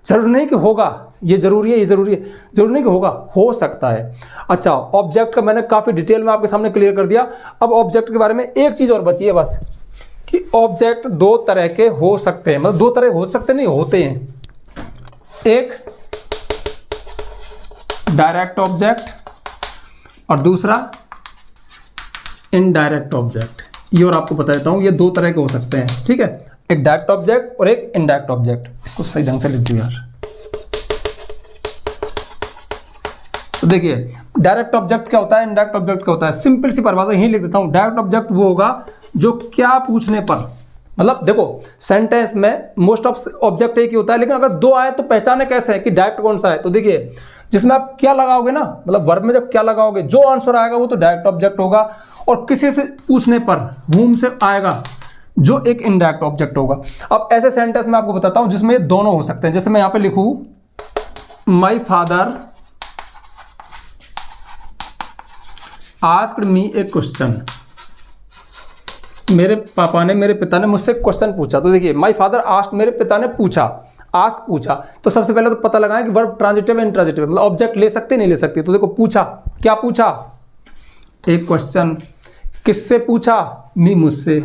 जरूर नहीं कि होगा, ये जरूरी है, ये जरूरी है, जरूरी नहीं कि होगा, हो सकता है। अच्छा, ऑब्जेक्ट का मैंने काफ़ी डिटेल में आपके सामने क्लियर कर दिया। अब ऑब्जेक्ट के बारे में एक चीज़ और बची है बस, कि ऑब्जेक्ट दो तरह के हो सकते हैं, मतलब दो तरह हो सकते नहीं, होते हैं। एक डायरेक्ट ऑब्जेक्ट और दूसरा इनडायरेक्ट ऑब्जेक्ट। ये और आपको बता देता हूँ, ये दो तरह के हो सकते हैं, ठीक है, एक डायरेक्ट ऑब्जेक्ट और एक इनडायरेक्ट ऑब्जेक्ट। इसको सही ढंग से लिख दो यार। तो देखिए डायरेक्ट ऑब्जेक्ट क्या होता है, इनडायरेक्ट ऑब्जेक्ट क्या होता है, सिंपल सी परिभाषा यही लिख देता हूं। डायरेक्ट ऑब्जेक्ट वो होगा जो क्या पूछने पर, मतलब देखो सेंटेंस में मोस्ट ऑफ ऑब्जेक्ट एक ही होता है, लेकिन अगर दो आए तो पहचाने कैसे है कि डायरेक्ट कौन सा है। तो देखिए जिसमें आप क्या लगाओगे ना, मतलब वर्ब में जब क्या लगाओगे, जो आंसर आएगा वो तो डायरेक्ट ऑब्जेक्ट होगा, और किसी से पूछने पर whom से आएगा जो एक इनडायरेक्ट ऑब्जेक्ट होगा। अब ऐसे सेंटेंस में आपको बताता हूं जिसमें ये दोनों हो सकते हैं। जैसे मैं यहां पे लिखूं my father asked me A question, मेरे पिता ने मुझसे क्वेश्चन पूछा। तो देखिए माई फादर आस्क्ड, मेरे पिता ने पूछा, आस्क पूछा। तो सबसे पहले तो पता लगाएं कि वर्ब ट्रांजिटिव है इंट्रांजिटिव, मतलब ऑब्जेक्ट ले सकते नहीं ले सकते। तो देखो पूछा, क्या पूछा, एक क्वेश्चन, किससे पूछा, मी, मुझसे।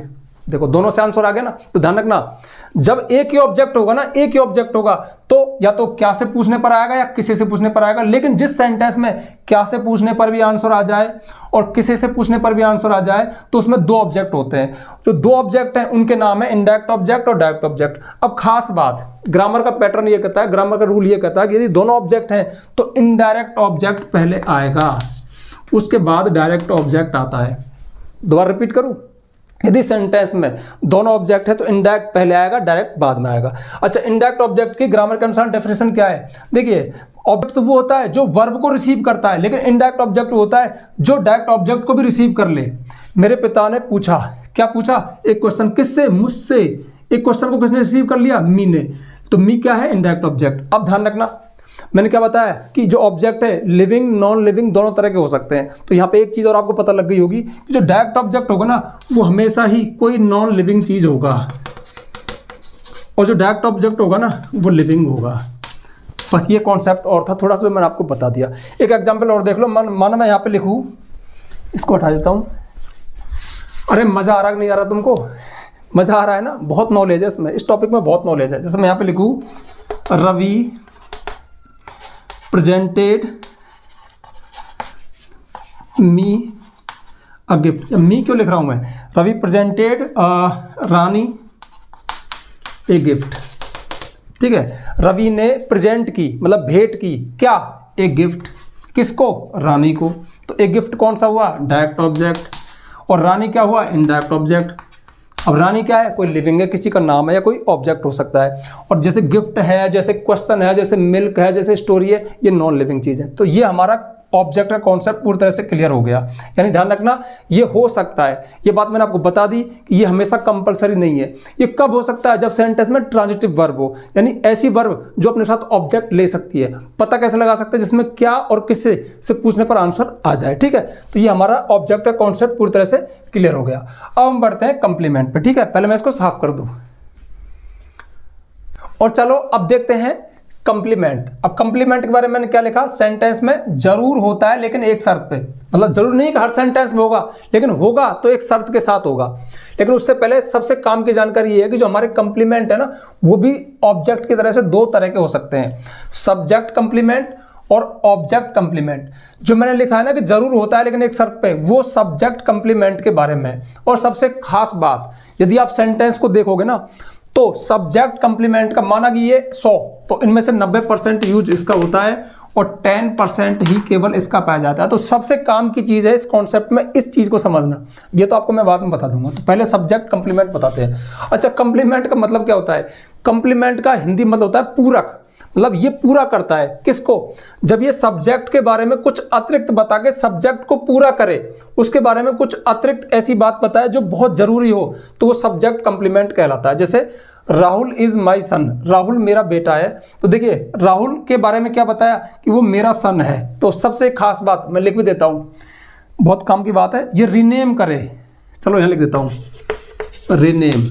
देखो दोनों से आंसर आ गया ना। तो ध्यान रखना जब एक ही ऑब्जेक्ट होगा ना, एक ही ऑब्जेक्ट होगा तो या तो क्या से पूछने पर आएगा या किसी से पूछने पर आएगा। लेकिन जिस सेंटेंस में क्या से पूछने पर भी आंसर आ जाए और किसी से पूछने पर भी आंसर आ जाए तो उसमें दो ऑब्जेक्ट होते हैं। जो दो ऑब्जेक्ट हैं उनके नाम है इनडायरेक्ट ऑब्जेक्ट और डायरेक्ट ऑब्जेक्ट। अब खास बात, ग्रामर का पैटर्न ये कहता है, ग्रामर का रूल ये कहता है कि यदि दोनों ऑब्जेक्ट हैं तो इनडायरेक्ट ऑब्जेक्ट पहले आएगा, उसके बाद डायरेक्ट ऑब्जेक्ट आता है। दोबारा रिपीट करूं, यदि सेंटेंस में दोनों ऑब्जेक्ट है तो इनडायरेक्ट पहले आएगा, डायरेक्ट बाद में आएगा। अच्छा, इनडायरेक्ट ऑब्जेक्ट की ग्रामर के अनुसार डेफिनेशन क्या है? देखिए ऑब्जेक्ट तो वो होता है जो वर्ब को रिसीव करता है, लेकिन इनडायरेक्ट ऑब्जेक्ट होता है जो डायरेक्ट ऑब्जेक्ट को भी रिसीव कर ले। मेरे पिता ने पूछा, क्या पूछा, एक क्वेश्चन, किससे, मुझसे। एक क्वेश्चन को किसने रिसीव कर लिया, मी ने। तो मी क्या है, इनडायरेक्ट ऑब्जेक्ट। अब ध्यान रखना मैंने क्या बताया कि जो ऑब्जेक्ट है लिविंग नॉन लिविंग दोनों तरह के हो सकते हैं। तो यहाँ पे एक चीज और आपको पता लग गई होगी कि जो डायरेक्ट ऑब्जेक्ट होगा ना वो हमेशा ही कोई नॉन लिविंग चीज होगा, और जो डायरेक्ट ऑब्जेक्ट होगा ना वो लिविंग होगा। बस ये कॉन्सेप्ट और था, थोड़ा सा मैंने आपको बता दिया। एक एग्जाम्पल और देख लो, मानो मैं यहाँ पे लिखूँ, इसको हटा देता हूँ। अरे मजा आ रहा नहीं आ रहा तुमको? मजा आ रहा है ना, बहुत नॉलेज है इसमें, इस टॉपिक में बहुत नॉलेज है। जैसे मैं यहाँ पे लिखूँ Ravi presented me a gift। मी क्यों लिख रहा हूं मैं, Ravi presented Rani a gift. ठीक है, रवि ने प्रेजेंट की मतलब भेंट की क्या, एक गिफ्ट, किसको, रानी को। तो एक गिफ्ट कौन सा हुआ, डायरेक्ट ऑब्जेक्ट, और रानी क्या हुआ, इनडायरेक्ट ऑब्जेक्ट। अब रानी क्या है, कोई लिविंग है, किसी का नाम है या कोई ऑब्जेक्ट हो सकता है। और जैसे गिफ्ट है, जैसे क्वेश्चन है, जैसे मिल्क है, जैसे स्टोरी है, ये नॉन लिविंग चीज़ है। तो ये हमारा ऑब्जेक्ट का कॉन्सेप्ट पूरी तरह से क्लियर हो गया। यानी ध्यान रखना ये हो सकता है, ये बात मैंने आपको बता दी कि ये हमेशा कंपलसरी नहीं है। ये कब हो सकता है, जब सेंटेंस में ट्रांजिटिव वर्ब हो, यानी ऐसी वर्ब जो अपने साथ ऑब्जेक्ट ले सकती है। पता कैसे लगा सकते हैं, जिसमें क्या और किससे से पूछने पर आंसर आ जाए। ठीक है, तो ये हमारा ऑब्जेक्ट का कॉन्सेप्ट पूरी तरह से क्लियर हो गया। अब हम बढ़ते हैं कंप्लीमेंट पे। ठीक है, पहले मैं इसको साफ कर दूं और चलो अब देखते हैं कंप्लीमेंट। अब कंप्लीमेंट के बारे में मैंने क्या लिखा, सेंटेंस में जरूर होता है लेकिन एक शर्त पे, मतलब जरूर नहीं कि हर सेंटेंस में होगा, लेकिन होगा तो एक शर्त के साथ होगा। लेकिन उससे पहले सबसे काम की जानकारी ये है कि जो हमारे कंप्लीमेंट है ना, वो भी ऑब्जेक्ट की तरह से दो तरह के हो सकते हैं, सब्जेक्ट कंप्लीमेंट और ऑब्जेक्ट कंप्लीमेंट। जो मैंने लिखा है ना कि जरूर होता है लेकिन एक शर्त पे, वो सब्जेक्ट कंप्लीमेंट के बारे में। और सबसे खास बात, यदि आप सेंटेंस को देखोगे ना, तो सब्जेक्ट कंप्लीमेंट का माना कि ये 100, तो इनमें से 90% यूज इसका होता है और 10% ही केवल इसका पाया जाता है। तो सबसे काम की चीज है इस कॉन्सेप्ट में इस चीज को समझना। ये तो आपको मैं बाद में बता दूंगा, तो पहले सब्जेक्ट कंप्लीमेंट बताते हैं। अच्छा, कंप्लीमेंट का मतलब क्या होता है? कंप्लीमेंट का हिंदी मतलब होता है पूरक, मतलब ये पूरा करता है किसको? जब ये सब्जेक्ट के बारे में कुछ अतिरिक्त बता के सब्जेक्ट को पूरा करे, उसके बारे में कुछ अतिरिक्त ऐसी बात बताए जो बहुत जरूरी हो, तो वो सब्जेक्ट कंप्लीमेंट कहलाता है। जैसे राहुल इज माई सन, राहुल मेरा बेटा है। तो देखिए राहुल के बारे में क्या बताया कि वो मेरा सन है। तो सबसे खास बात मैं लिख भी देता हूं, बहुत काम की बात है, ये रीनेम करे। चलो यहां लिख देता हूं, रीनेम।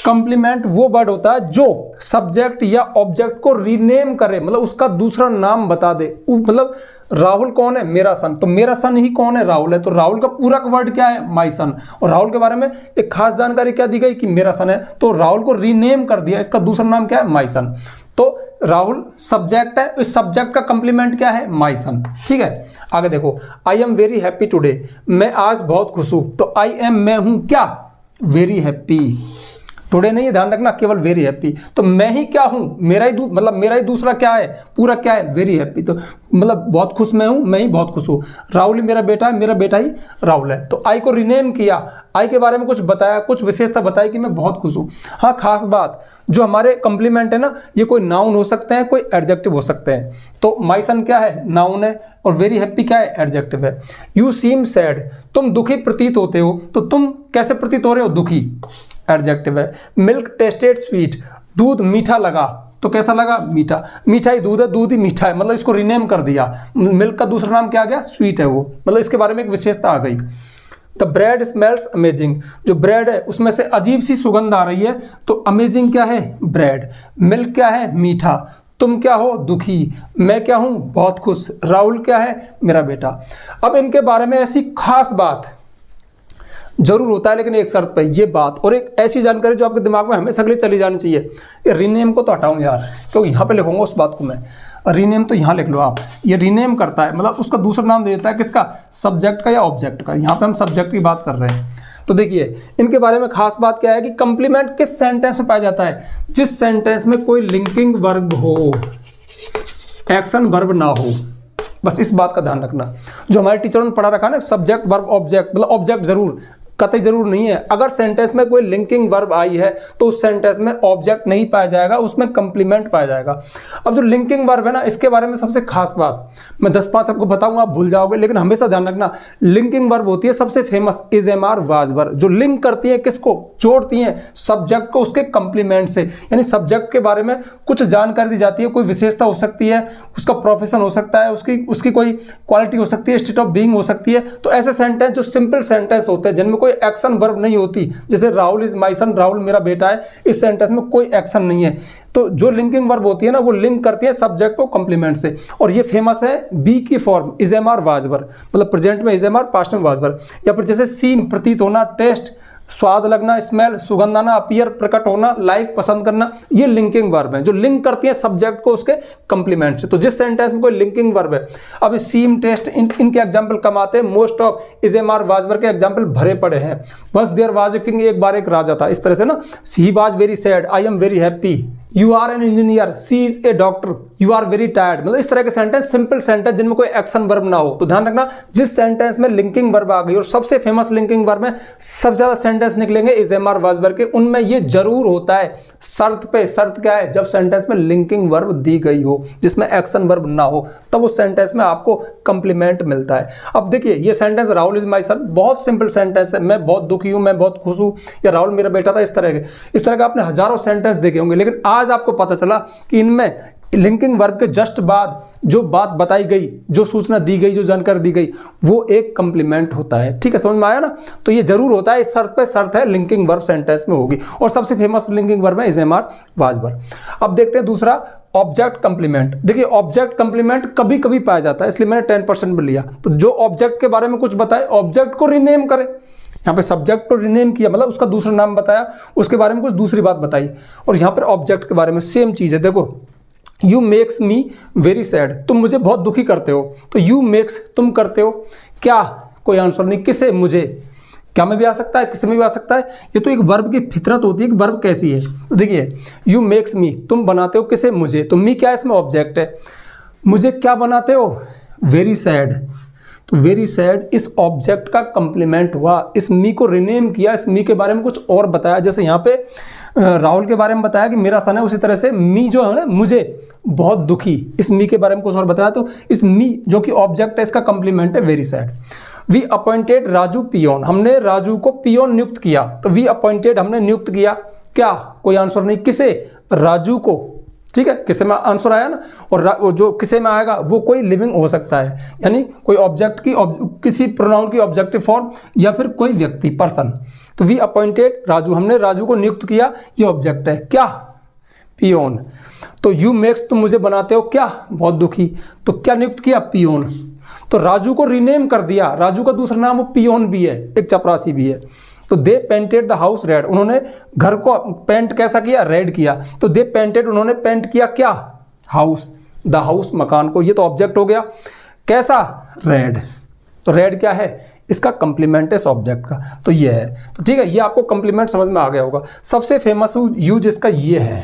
कंप्लीमेंट वो वर्ड होता है जो सब्जेक्ट या ऑब्जेक्ट को रीनेम करे, मतलब उसका दूसरा नाम बता दे। मतलब राहुल कौन है? मेरा सन। तो मेरा सन ही कौन है? राहुल है। तो राहुल का पूरक वर्ड क्या है? माई सन। और राहुल के बारे में एक खास जानकारी क्या दी गई कि मेरा सन है, तो राहुल को रीनेम कर दिया, इसका दूसरा नाम क्या है? माई सन। तो राहुल सब्जेक्ट है, इस सब्जेक्ट का कंप्लीमेंट क्या है? माई सन। ठीक है, आगे देखो, आई एम वेरी हैप्पी टुडे, मैं आज बहुत खुश हूं। तो आई एम मैं हूं क्या? Very happy. टुडे नहीं, ध्यान रखना, केवल वेरी हैप्पी। तो मैं ही क्या हूं? मेरा ही मतलब मेरा ही दूसरा क्या है? पूरा क्या है? Very happy. तो मतलब बहुत खुश मैं हूं, मैं ही बहुत खुश हूं। राहुल ही मेरा बेटा है, मेरा बेटा ही राहुल है। तो आई को रिनेम किया, आई के बारे में कुछ बताया, कुछ विशेषता बताई कि मैं बहुत खुश हूं। हाँ, खास बात, जो हमारे कंप्लीमेंट है ना, ये कोई नाउन हो सकते हैं, कोई एडजेक्टिव हो सकते हैं। तो माई सन क्या है? नाउन है। और वेरी हैप्पी क्या है? एडजेक्टिव है। यू सीम सैड, तुम दुखी प्रतीत होते हो। तो तुम कैसे प्रतीत हो रहे हो? दुखी, एडजेक्टिव है। मिल्क टेस्टेड स्वीट, दूध मीठा लगा। तो कैसा लगा? मीठा। मीठा ही दूध है, दूध ही मीठा है, मतलब इसको रिनेम कर दिया। मिल्क का दूसरा नाम क्या आ गया? स्वीट है वो, मतलब इसके बारे में एक विशेषता आ गई। द ब्रेड स्मेल्स अमेजिंग, जो ब्रेड है उसमें से अजीब सी सुगंध आ रही है। तो अमेजिंग क्या है? ब्रेड। मिल्क क्या है? मीठा। तुम क्या हो? दुखी। मैं क्या हूं? बहुत खुश। राहुल क्या है? मेरा बेटा। अब इनके बारे में ऐसी खास बात, जरूर होता है लेकिन एक शर्त पे, ये बात और एक ऐसी जानकारी जो आपके दिमाग में हमेशा के लिए चली जानी चाहिए। ये रीनेम को तो हटाऊं यार, क्योंकि यहाँ पे लिखूंगा उस बात को मैं। रीनेम तो यहाँ लिख लो आप, ये रीनेम करता है, मतलब उसका दूसरा नाम दे देता है किसका? सब्जेक्ट का या ऑब्जेक्ट का। यहाँ पे हम सब्जेक्ट की बात कर रहे हैं। तो देखिए इनके बारे में खास बात क्या है कि कंप्लीमेंट किस सेंटेंस में पाया जाता है? जिस सेंटेंस में कोई लिंकिंग वर्ब हो, एक्शन वर्ब ना हो। बस इस बात का ध्यान रखना। जो हमारे टीचरों ने पढ़ा रखा ना, सब्जेक्ट वर्ब ऑब्जेक्ट, मतलब ऑब्जेक्ट जरूर, कतई जरूर नहीं है। अगर सेंटेंस में कोई लिंकिंग वर्ब आई है तो उस सेंटेंस में ऑब्जेक्ट नहीं पाया जाएगा, उसमें कंप्लीमेंट पाया जाएगा। अब जो लिंकिंग वर्ब है ना, इसके बारे में सबसे खास बात मैं 10-5 आपको बताऊंगा, आप भूल जाओगे, लेकिन हमेशा ध्यान रखना। लिंकिंग वर्ब होती है सबसे famous, is am are was were, जो लिंक करती है किसको? जोड़ती है सब्जेक्ट को उसके कंप्लीमेंट से। यानी सब्जेक्ट के बारे में कुछ जानकारी दी जाती है, कोई विशेषता हो सकती है, उसका प्रोफेशन हो सकता है, उसकी कोई क्वालिटी हो सकती है, स्टेट ऑफ बीइंग हो सकती है। तो ऐसे सेंटेंस जो सिंपल सेंटेंस होते हैं, जिनमें कोई एक्शन वर्ब नहीं होती, जैसे राहुल इज माई सन, राहुल मेरा बेटा है, इस सेंटेंस में कोई एक्शन नहीं है। तो जो लिंकिंग वर्ब होती है ना, वो लिंक करती है सब्जेक्ट को कंप्लीमेंट से। और ये फेमस है बी की form, is am are was were, मतलब प्रेजेंट में इज एम आर, पास्ट में वाज वर। या फिर जैसे सीम, प्रतीत होना, टेस्ट, स्वाद लगना, स्मेल, सुगंध आना, अपीयर, प्रकट होना, लाइक, पसंद करना, ये लिंकिंग वर्ब है जो लिंक करती है सब्जेक्ट को उसके कंप्लीमेंट से। तो जिस सेंटेंस में कोई लिंकिंग वर्ब है, अब सीम, टेस्ट, इनके एग्जांपल कम आते हैं। Most of, is am are, was were के एग्जांपल भरे पड़े हैं। बस देयर वाज ए किंग, एक बार एक राजा था, इस तरह से ना। He was very sad, I am very happy, you are an engineer, she is a doctor, you are very tired. मतलब इस तरह के सेंटेंस, सिंपल सेंटेंस जिनमें कोई एक्शन वर्ब ना हो। तो ध्यान रखना, जिस सेंटेंस में लिंकिंग वर्ब आ गई, और सबसे फेमस लिंकिंग वर्ब में सबसे ज्यादा सेंटेंस निकलेंगे is am are was were के, उनमें ये जरूर होता है शर्त पे। शर्त क्या है? जब सेंटेंस में लिंकिंग वर्ब दी गई हो, जिसमें एक्शन वर्ब ना हो, तब उस सेंटेंस में आपको कंप्लीमेंट मिलता है। अब देखिए ये सेंटेंस राहुल इज माई सन, बहुत सिंपल सेंटेंस है। मैं बहुत दुखी हूं, मैं बहुत खुश हूं, या राहुल मेरा बेटा था, इस तरह का आपने हजारों सेंटेंस देखे होंगे। लेकिन आज आपको पता चला कि इनमें लिंकिंग वर्ब के जस्ट बाद जो बात बताई गई, जो सूचना दी गई, जो जानकारी दी गई, वो एक कंप्लीमेंट होता है। ठीक है, समझ में आया ना? तो ये जरूर होता है, इस शर्त पे शर्त है, लिंकिंग वर्ब सेंटेंस में होगी। और सबसे फेमस लिंकिंग वर्ब है is am are was were. अब देखते हैं दूसरा, ऑब्जेक्ट कंप्लीमेंट, देखिए ऑब्जेक्ट कंप्लीमेंट कभी कभी पाया जाता है, इसलिए मैंने 10% में लिया। तो जो ऑब्जेक्ट के बारे में कुछ बताए, ऑब्जेक्ट को रिनेम करे, यहाँ पे सब्जेक्ट को रिनेम किया मतलब उसका दूसरा नाम बताया, उसके बारे में कुछ दूसरी बात बताई। और यहाँ पर ऑब्जेक्ट के बारे में सेम चीज़ है, देखो you makes me very sad, तुम मुझे बहुत दुखी करते हो। तो यू मेक्स तुम करते हो, क्या कोई आंसर नहीं, किसे, मुझे, क्या में भी आ सकता है, किसी में भी आ सकता है। ये तो एक वर्ब की फितरत होती है कि वर्ब कैसी है। तो देखिए यू मेक्स मी, तुम बनाते हो किसे, मुझे, तो मी क्या है इसमें ऑब्जेक्ट है, मुझे क्या बनाते हो, वेरी सैड। तो वेरी सैड इस ऑब्जेक्ट का कंप्लीमेंट हुआ, इस मी को रिनेम किया, इस मी के बारे में कुछ और बताया। जैसे यहाँ पे राहुल के बारे में बताया कि मेरा सन है, उसी तरह से मी जो है ना, मुझे बहुत दुखी, इस मी के बारे में कुछ और बताया। तो इस मी जो कि ऑब्जेक्ट है, इसका कंप्लीमेंट है very sad. We appointed Raju peon, हमने राजू को पियोन नियुक्त किया। तो वी अपॉइंटेड हमने नियुक्त किया, क्या कोई आंसर नहीं, किसे, राजू को, ठीक है, किसे में आंसर आया ना। और जो किसे में आएगा वो कोई लिविंग हो सकता है, यानी कोई ऑब्जेक्ट की किसी प्रोनाउन की ऑब्जेक्टिव फॉर्म या फिर कोई व्यक्ति, पर्सन। तो वी अपॉइंटेड राजू, हमने राजू को नियुक्त किया, ये ऑब्जेक्ट है, क्या, पियोन। तो यू मेक्स, तुम मुझे बनाते हो क्या, बहुत दुखी, तो क्या नियुक्त किया, पियोन। तो राजू को रीनेम कर दिया, राजू का दूसरा नाम वो पियोन भी है, एक चपरासी भी है। तो दे पेंटेड द हाउस रेड, उन्होंने घर को पेंट कैसा किया, रेड किया। तो दे पेंटेड, उन्होंने पेंट किया क्या, हाउस, द हाउस, मकान को। ये तो ऑब्जेक्ट हो गया, कैसा, रेड। तो रेड क्या है, इसका कंप्लीमेंट है इस ऑब्जेक्ट का, तो ये है। तो ठीक है, ये आपको कंप्लीमेंट समझ में आ गया होगा। सबसे फेमस यूज इसका ये है,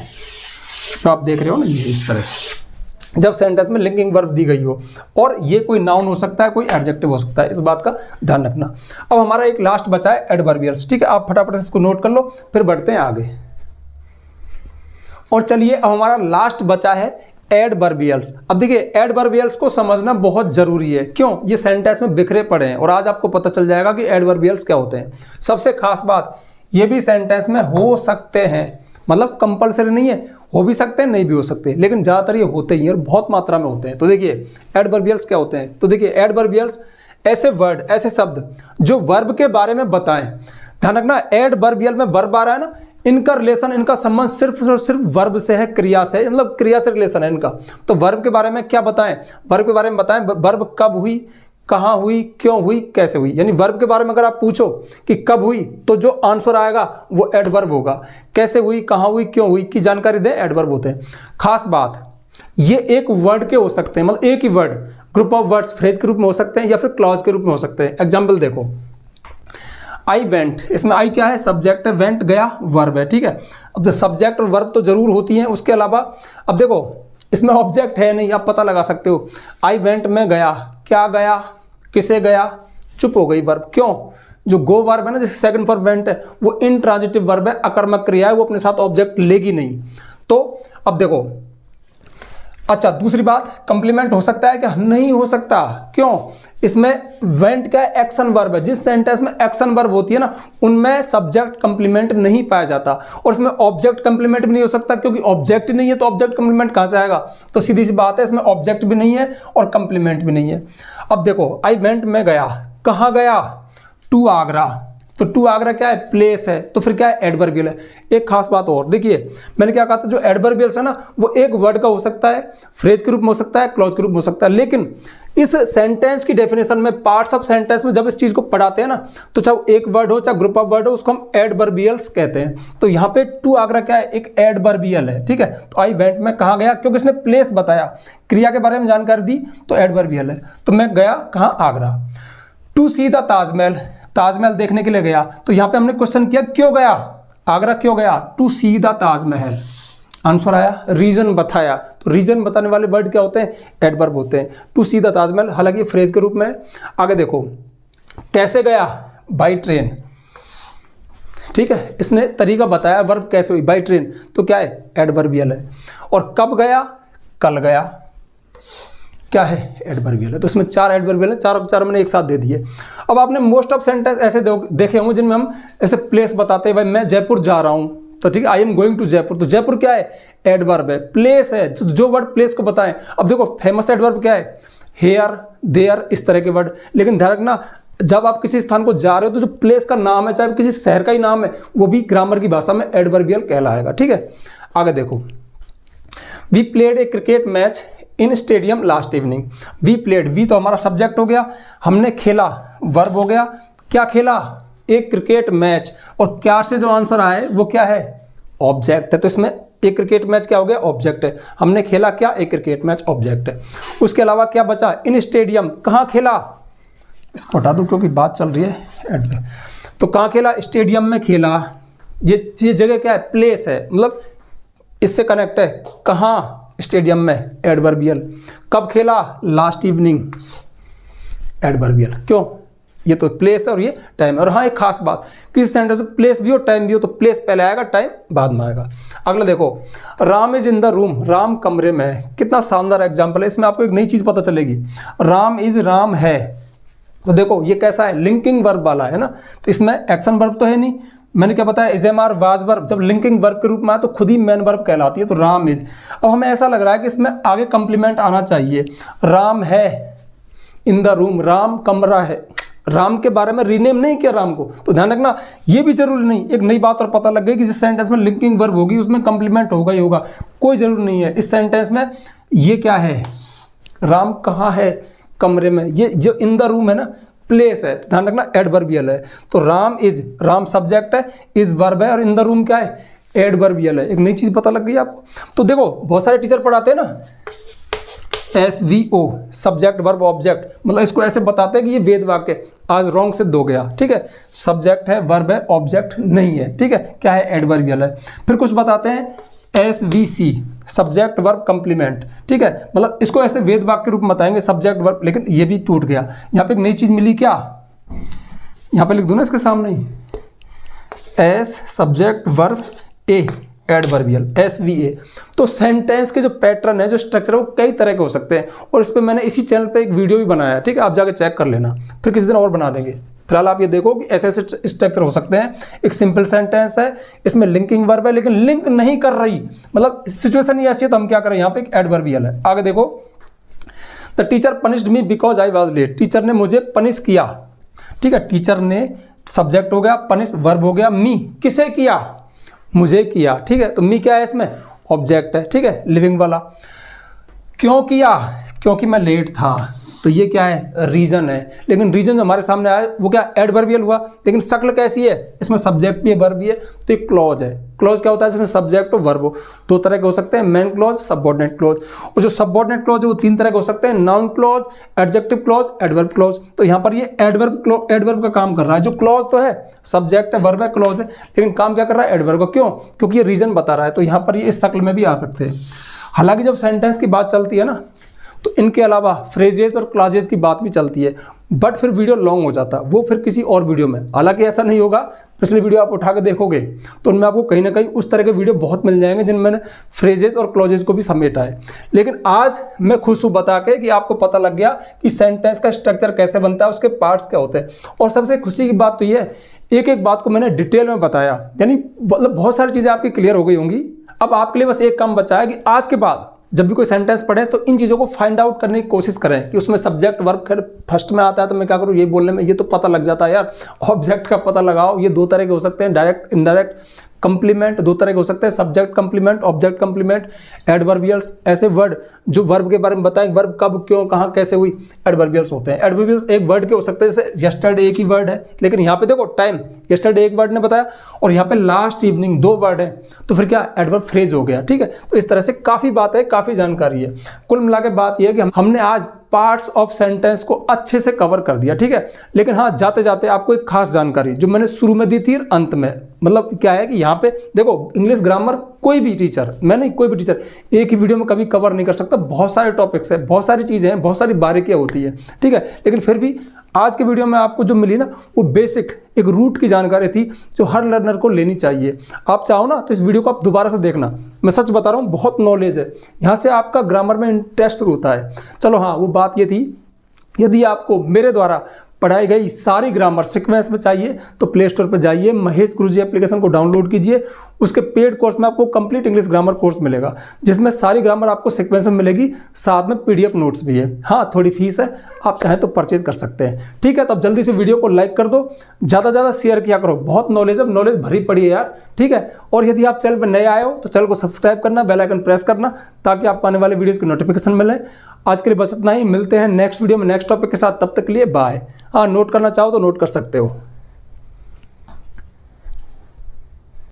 जो आप देख रहे हो ना, ये इस तरह से, जब सेंटेंस में लिंकिंग वर्ब दी गई हो, और ये कोई नाउन हो सकता है, कोई एडजेक्टिव हो सकता है, इस बात का ध्यान रखना। अब हमारा एक लास्ट बचा है एडवर्बियल्स, ठीक है, आप फटाफट से इसको नोट कर लो, फिर बढ़ते हैं आगे। और चलिए अब हमारा लास्ट बचा है एडवर्बियल्स। अब देखिए एडवर्बियल्स को समझना बहुत जरूरी है, क्यों, ये सेंटेंस में बिखरे पड़े हैं और आज आपको पता चल जाएगा कि एडवर्बियल्स क्या होते हैं। सबसे खास बात, ये भी सेंटेंस में हो सकते हैं, मतलब कंपलसरी नहीं है, हो भी सकते हैं, नहीं भी हो सकते, लेकिन ज़्यादातर ये होते ही हैं और बहुत मात्रा में होते हैं। तो देखिए एडवर्बियल्स क्या होते हैं। तो देखिए एडवर्बियल्स ऐसे वर्ड, ऐसे शब्द जो वर्ब के बारे में बताएं। ध्यान रखना, एडवर्बियल में वर्ब आ रहा है ना, इनका रिलेशन, इनका संबंध सिर्फ और सिर्फ वर्ब से है, क्रिया से, मतलब क्रिया से रिलेशन है इनका। तो वर्ब के बारे में क्या बताएं, वर्ब के बारे में बताएं, वर्ब कब हुई, कहाँ हुई, क्यों हुई, कैसे हुई। यानी वर्ब के बारे में अगर आप पूछो कि कब हुई, तो जो आंसर आएगा वो एडवर्ब होगा। कैसे हुई, कहाँ हुई, क्यों हुई की जानकारी दे, एडवर्ब होते हैं। खास बात, ये एक वर्ड के हो सकते हैं, मतलब एक ही word, group of words, phrase के रूप में हो सकते हैं या फिर क्लॉज के रूप में हो सकते हैं। एग्जाम्पल देखो, आई वेंट, इसमें आई क्या है, सब्जेक्ट है, वेंट गया, वर्ब है, ठीक है। अब सब्जेक्ट और वर्ब तो जरूर होती हैं, उसके अलावा अब देखो इसमें ऑब्जेक्ट है नहीं, आप पता लगा सकते हो। आई वेंट में गया, क्या गया, किसे गया, चुप हो गई वर्ब, क्यों, जो गो वर्ब है ना, जैसे सेकंड फॉर वेंट है, वो इंट्रांजिटिव वर्ब है, अकर्मक क्रिया है, वो अपने साथ ऑब्जेक्ट लेगी नहीं। तो अब देखो, अच्छा दूसरी बात, कंप्लीमेंट हो सकता है क्या, नहीं हो सकता, क्यों, इसमें वेंट का एक्शन वर्ब है। जिस सेंटेंस में एक्शन वर्ब होती है ना, उनमें सब्जेक्ट कंप्लीमेंट नहीं पाया जाता, और इसमें ऑब्जेक्ट कंप्लीमेंट भी नहीं हो सकता, क्योंकि ऑब्जेक्ट नहीं है तो ऑब्जेक्ट कंप्लीमेंट कहां से आएगा। तो सीधी सी बात है, इसमें ऑब्जेक्ट भी नहीं है और कंप्लीमेंट भी नहीं है। अब देखो, आई वेंट में गया, कहां गया, टू आगरा। तो टू आगरा क्या है, प्लेस है, तो फिर क्या है, एडवर्बियल है। एक खास बात और, देखिए मैंने क्या कहा था, जो एडवर्बियल्स है ना, वो एक वर्ड का हो सकता है, फ्रेज के रूप में हो सकता है, क्लॉज के रूप में हो सकता है। लेकिन इस सेंटेंस की डेफिनेशन में, पार्ट्स ऑफ सेंटेंस में जब इस चीज को पढ़ाते हैं ना, तो चाहे एक वर्ड हो चाहे ग्रुप ऑफ वर्ड हो, उसको हम एडवर्बियल्स कहते हैं। तो यहाँ पे टू आगरा क्या है, एक एडवर्बियल है, ठीक है। तो आई वेंट में कहाँ गया, क्योंकि इसने प्लेस बताया, क्रिया के बारे में जानकारी दी, तो एडवर्बियल है। तो मैं गया कहाँ, Agra. To see the Taj Mahal, Taj Mahal देखने के लिए गया। तो यहाँ पे हमने क्वेश्चन किया, क्यों गया, आगरा क्यों गया, to see the Taj Mahal. Answer आया, रीजन बताया। तो रीजन बताने वाले वर्ड क्या होते हैं, एडवर्ब होते हैं। टू सी द ताजमहल, हालांकि फ्रेज के रूप में है। आगे देखो, कैसे गया, बाई ट्रेन, ठीक है, इसने तरीका बताया, वर्ब कैसे हुई, बाई ट्रेन, तो क्या है, एडवर्बियल है। और कब गया, कल गया, क्या है, एडवर्बियल है। तो इसमें चार एडवर्बियल है, चार मैंने एक साथ दे दिए। अब आपने मोस्ट ऑफ सेंटेंस ऐसे देखे होंगे जिनमें हम ऐसे प्लेस बताते हैं, भाई मैं जयपुर जा रहा हूं, तो ठीक है, I am going to Jaipur. तो जयपुर क्या है, एडवर्ब है, प्लेस है, जो वर्ड प्लेस को बताएं। अब देखो फेमस एडवर्ब क्या है, हेयर, देयर, इस तरह के वर्ड। लेकिन ध्यान रखना, जब आप किसी स्थान को जा रहे हो तो जो प्लेस का नाम है, चाहे किसी शहर का ही नाम है, वो भी ग्रामर की भाषा में एडवर्बियल कहलाएगा, ठीक है। आगे देखो, we played a cricket match in stadium last evening. We played, we तो हमारा सब्जेक्ट हो गया, हमने खेला वर्ब हो गया, क्या खेला, एक क्रिकेट मैच, और क्या से जो आंसर आया वो क्या है, ऑब्जेक्ट है। तो इसमें एक क्रिकेट मैच क्या हो गया, ऑब्जेक्ट है। हमने खेला क्या, एक क्रिकेट मैच, ऑब्जेक्ट है। उसके अलावा क्या बचा, इन स्टेडियम, कहाँ खेला, इसको हटा दूं क्योंकि बात चल रही है। तो कहाँ खेला, स्टेडियम में खेला। ये जगह क्या है, प्लेस है, मतलब इससे कनेक्ट है, कहाँ, स्टेडियम में, एडवर्बियल। कब खेला, लास्ट इवनिंग, एडवर्बियल। क्यों, ये तो प्लेस है और ये टाइम है। और हाँ एक खास बात, किसी सेंटेंस में प्लेस भी हो टाइम भी हो तो प्लेस पहले आएगा, टाइम बाद में आएगा। अगला देखो, Ram is in the room, Ram कमरे में है। कितना शानदार एग्जाम्पल है, इसमें आपको एक नई चीज पता चलेगी। राम इज, राम है, तो देखो ये कैसा है, लिंकिंग वर्ब वाला है ना, तो इसमें एक्शन वर्ब तो है नहीं। मैंने क्या बताया, is am are was verb, जब लिंकिंग वर्ब के रूप में आए तो खुद ही मेन वर्ब कहलाती है। तो राम इज, अब हमें ऐसा लग रहा है कि इसमें आगे कंप्लीमेंट आना चाहिए, राम है इन द रूम, राम कमरा है। राम के बारे में रीनेम नहीं किया राम को, तो ध्यान रखना ये भी जरूरी नहीं। एक नई बात और पता लग गई कि जिस सेंटेंस में लिंकिंग वर्ब होगी उसमें कंप्लीमेंट होगा ही होगा, कोई जरूरी नहीं है। इस सेंटेंस में ये क्या है, राम कहाँ है, कमरे में। ये जो इन द रूम है ना, प्लेस है, ध्यान रखना एडवर्बियल है। तो राम इज, राम सब्जेक्ट है, इज वर्ब है, और इन द रूम क्या है, एडवर्बियल है। एक नई चीज पता लग गई आपको। तो देखो बहुत सारे टीचर पढ़ाते हैं ना SVO, सब्जेक्ट वर्ब ऑब्जेक्ट, मतलब इसको ऐसे बताते हैं कि ये वेद वाक्य, आज रॉन्ग सिद्ध हो गया, ठीक है। सब्जेक्ट है, वर्ब है, ऑब्जेक्ट नहीं है, ठीक है, क्या है, एडवर्बियल है। फिर कुछ बताते हैं SVC, सब्जेक्ट वर्ब कंप्लीमेंट, ठीक है, मतलब इसको ऐसे वेद वाक्य के रूप में बताएंगे, सब्जेक्ट वर्ब, लेकिन ये भी टूट गया। यहाँ पे एक नई चीज मिली, क्या, यहाँ पे लिख दूं ना इसके सामने, S subject verb A adverbial, SVA। तो सेंटेंस के जो पैटर्न है, जो स्ट्रक्चर है, वो कई तरह के हो सकते हैं, और इस पर मैंने इसी चैनल पे एक वीडियो भी बनाया है, ठीक है, आप जाके चेक कर लेना, फिर किसी दिन और बना देंगे। फिलहाल आप ये देखो कि ऐसे ऐसे स्ट्रक्चर हो सकते हैं। एक सिंपल सेंटेंस है, इसमें लिंकिंग वर्ब है लेकिन लिंक नहीं कर रही, मतलब सिचुएशन ही ऐसी है, तो हम क्या करें, यहाँ पे एक एडवर्बियल है। आगे देखो, the teacher punished me because I was late, teacher ने मुझे पनिश किया, ठीक है, टीचर ने सब्जेक्ट हो गया, पनिश वर्ब हो गया, मी किसे किया, मुझे किया, ठीक है। तो मी क्या है इसमें, ऑब्जेक्ट है, ठीक है, लिविंग वाला। क्यों किया, क्योंकि मैं लेट था, तो ये क्या है, रीजन है। लेकिन रीजन जो हमारे सामने आया वो क्या, एडवर्बियल हुआ, लेकिन शक्ल कैसी है, इसमें सब्जेक्ट भी है, वर्ब भी है, तो एक क्लॉज है। क्लॉज क्या होता है, इसमें सब्जेक्ट और वर्ब हो, दो तरह के हो सकते हैं, मेन क्लॉज, सबऑर्डिनेट क्लॉज। और जो सबऑर्डिनेट क्लॉज है वो तीन तरह के हो सकते हैं, noun clause, adjective clause, adverb clause. तो यहाँ पर ये एडवर्ब का काम कर रहा है। जो क्लॉज तो है, सब्जेक्ट है, वर्ब है, क्लॉज है, लेकिन काम क्या कर रहा है, एडवर्ब का। क्यों, क्योंकि ये रीजन बता रहा है, तो यहाँ पर ये इस शक्ल में भी आ सकते हैं। हालांकि जब सेंटेंस की बात चलती है ना, तो इनके अलावा फ्रेजेस और क्लॉजेस की बात भी चलती है, बट फिर वीडियो लॉन्ग हो जाता है, वो फिर किसी और वीडियो में। हालांकि ऐसा नहीं होगा, पिछली वीडियो आप उठा के देखोगे तो उनमें आपको कहीं ना कहीं उस तरह के वीडियो बहुत मिल जाएंगे जिनमें मैंने फ्रेजेस और क्लॉजेस को भी समेटा है। लेकिन आज मैं खुश हूँ बता के कि आपको पता लग गया कि सेंटेंस का स्ट्रक्चर कैसे बनता है, उसके पार्ट्स क्या होते हैं। और सबसे खुशी की बात तो ये है, एक एक बात को मैंने डिटेल में बताया, यानी मतलब बहुत सारी चीज़ें आपकी क्लियर हो गई होंगी। अब आपके लिए बस एक काम बचा है कि आज के बाद जब भी कोई सेंटेंस पढ़े तो इन चीज़ों को फाइंड आउट करने की कोशिश करें कि उसमें सब्जेक्ट वर्ब खैर फर्स्ट में आता है तो मैं क्या करूँ, ये बोलने में ये तो पता लग जाता है यार। ऑब्जेक्ट का पता लगाओ, ये दो तरह के हो सकते हैं, डायरेक्ट इनडायरेक्ट। कंप्लीमेंट दो तरह के हो सकते हैं, subject complement, object complement, adverbials, ऐसे वर्ड जो वर्ब के बारे में बताएं, वर्ब कब, क्यों, कहाँ, कैसे हुई, एडवर्बियल्स होते हैं। एडवर्बियल्स एक वर्ड के हो सकते हैं, जैसे यस्टरडे एक ही वर्ड है, लेकिन यहाँ पे देखो टाइम, यस्टरडे एक वर्ड ने बताया, और यहाँ पे लास्ट इवनिंग दो वर्ड है, तो फिर क्या, एडवर्ब फ्रेज हो गया, ठीक है। तो इस तरह से काफ़ी बात है, काफ़ी जानकारी है। कुल मिला के बात यह है कि हमने आज पार्ट्स ऑफ सेंटेंस को अच्छे से कवर कर दिया, ठीक है। लेकिन हाँ, जाते जाते आपको एक खास जानकारी जो मैंने शुरू में दी थी और अंत में, मतलब क्या है कि यहाँ पे देखो इंग्लिश ग्रामर कोई भी टीचर, मैं नहीं, कोई भी टीचर एक ही वीडियो में कभी कवर नहीं कर सकता। बहुत सारे टॉपिक्स हैं, बहुत सारी चीज़ें हैं, बहुत सारी बारीकियाँ होती है, ठीक है। लेकिन फिर भी आज के वीडियो में आपको जो मिली ना, वो बेसिक एक रूट की जानकारी थी जो हर लर्नर को लेनी चाहिए। आप चाहो ना तो इस वीडियो को आप दोबारा से देखना, मैं सच बता रहा हूँ, बहुत नॉलेज है, यहाँ से आपका ग्रामर में इंटरेस्ट होता है। चलो हाँ, वो बात ये थी, यदि आपको मेरे द्वारा पढ़ाई गई सारी ग्रामर सीक्वेंस में चाहिए तो प्ले स्टोर पर जाइए, महेश गुरुजी एप्लीकेशन को डाउनलोड कीजिए। उसके पेड कोर्स में आपको कंप्लीट इंग्लिश ग्रामर कोर्स मिलेगा, जिसमें सारी ग्रामर आपको सीक्वेंस में मिलेगी, साथ में पीडीएफ नोट्स भी है। हाँ, थोड़ी फीस है, आप चाहें तो परचेज कर सकते हैं। ठीक है, तो अब जल्दी से वीडियो को लाइक कर दो, ज़्यादा से ज़्यादा शेयर किया करो, बहुत नॉलेज भरी पड़ी है यार। ठीक है, और यदि आप चैनल पर नए आए हो तो चैनल को सब्सक्राइब करना, बेल आइकन प्रेस करना, ताकि आपको आने वाले वीडियोज़ की नोटिफिकेशन मिले। आज के लिए बस इतना ही, मिलते हैं नेक्स्ट वीडियो में नेक्स्ट टॉपिक के साथ, तब तक के लिए बाय। हाँ, नोट करना चाहो तो नोट कर सकते हो।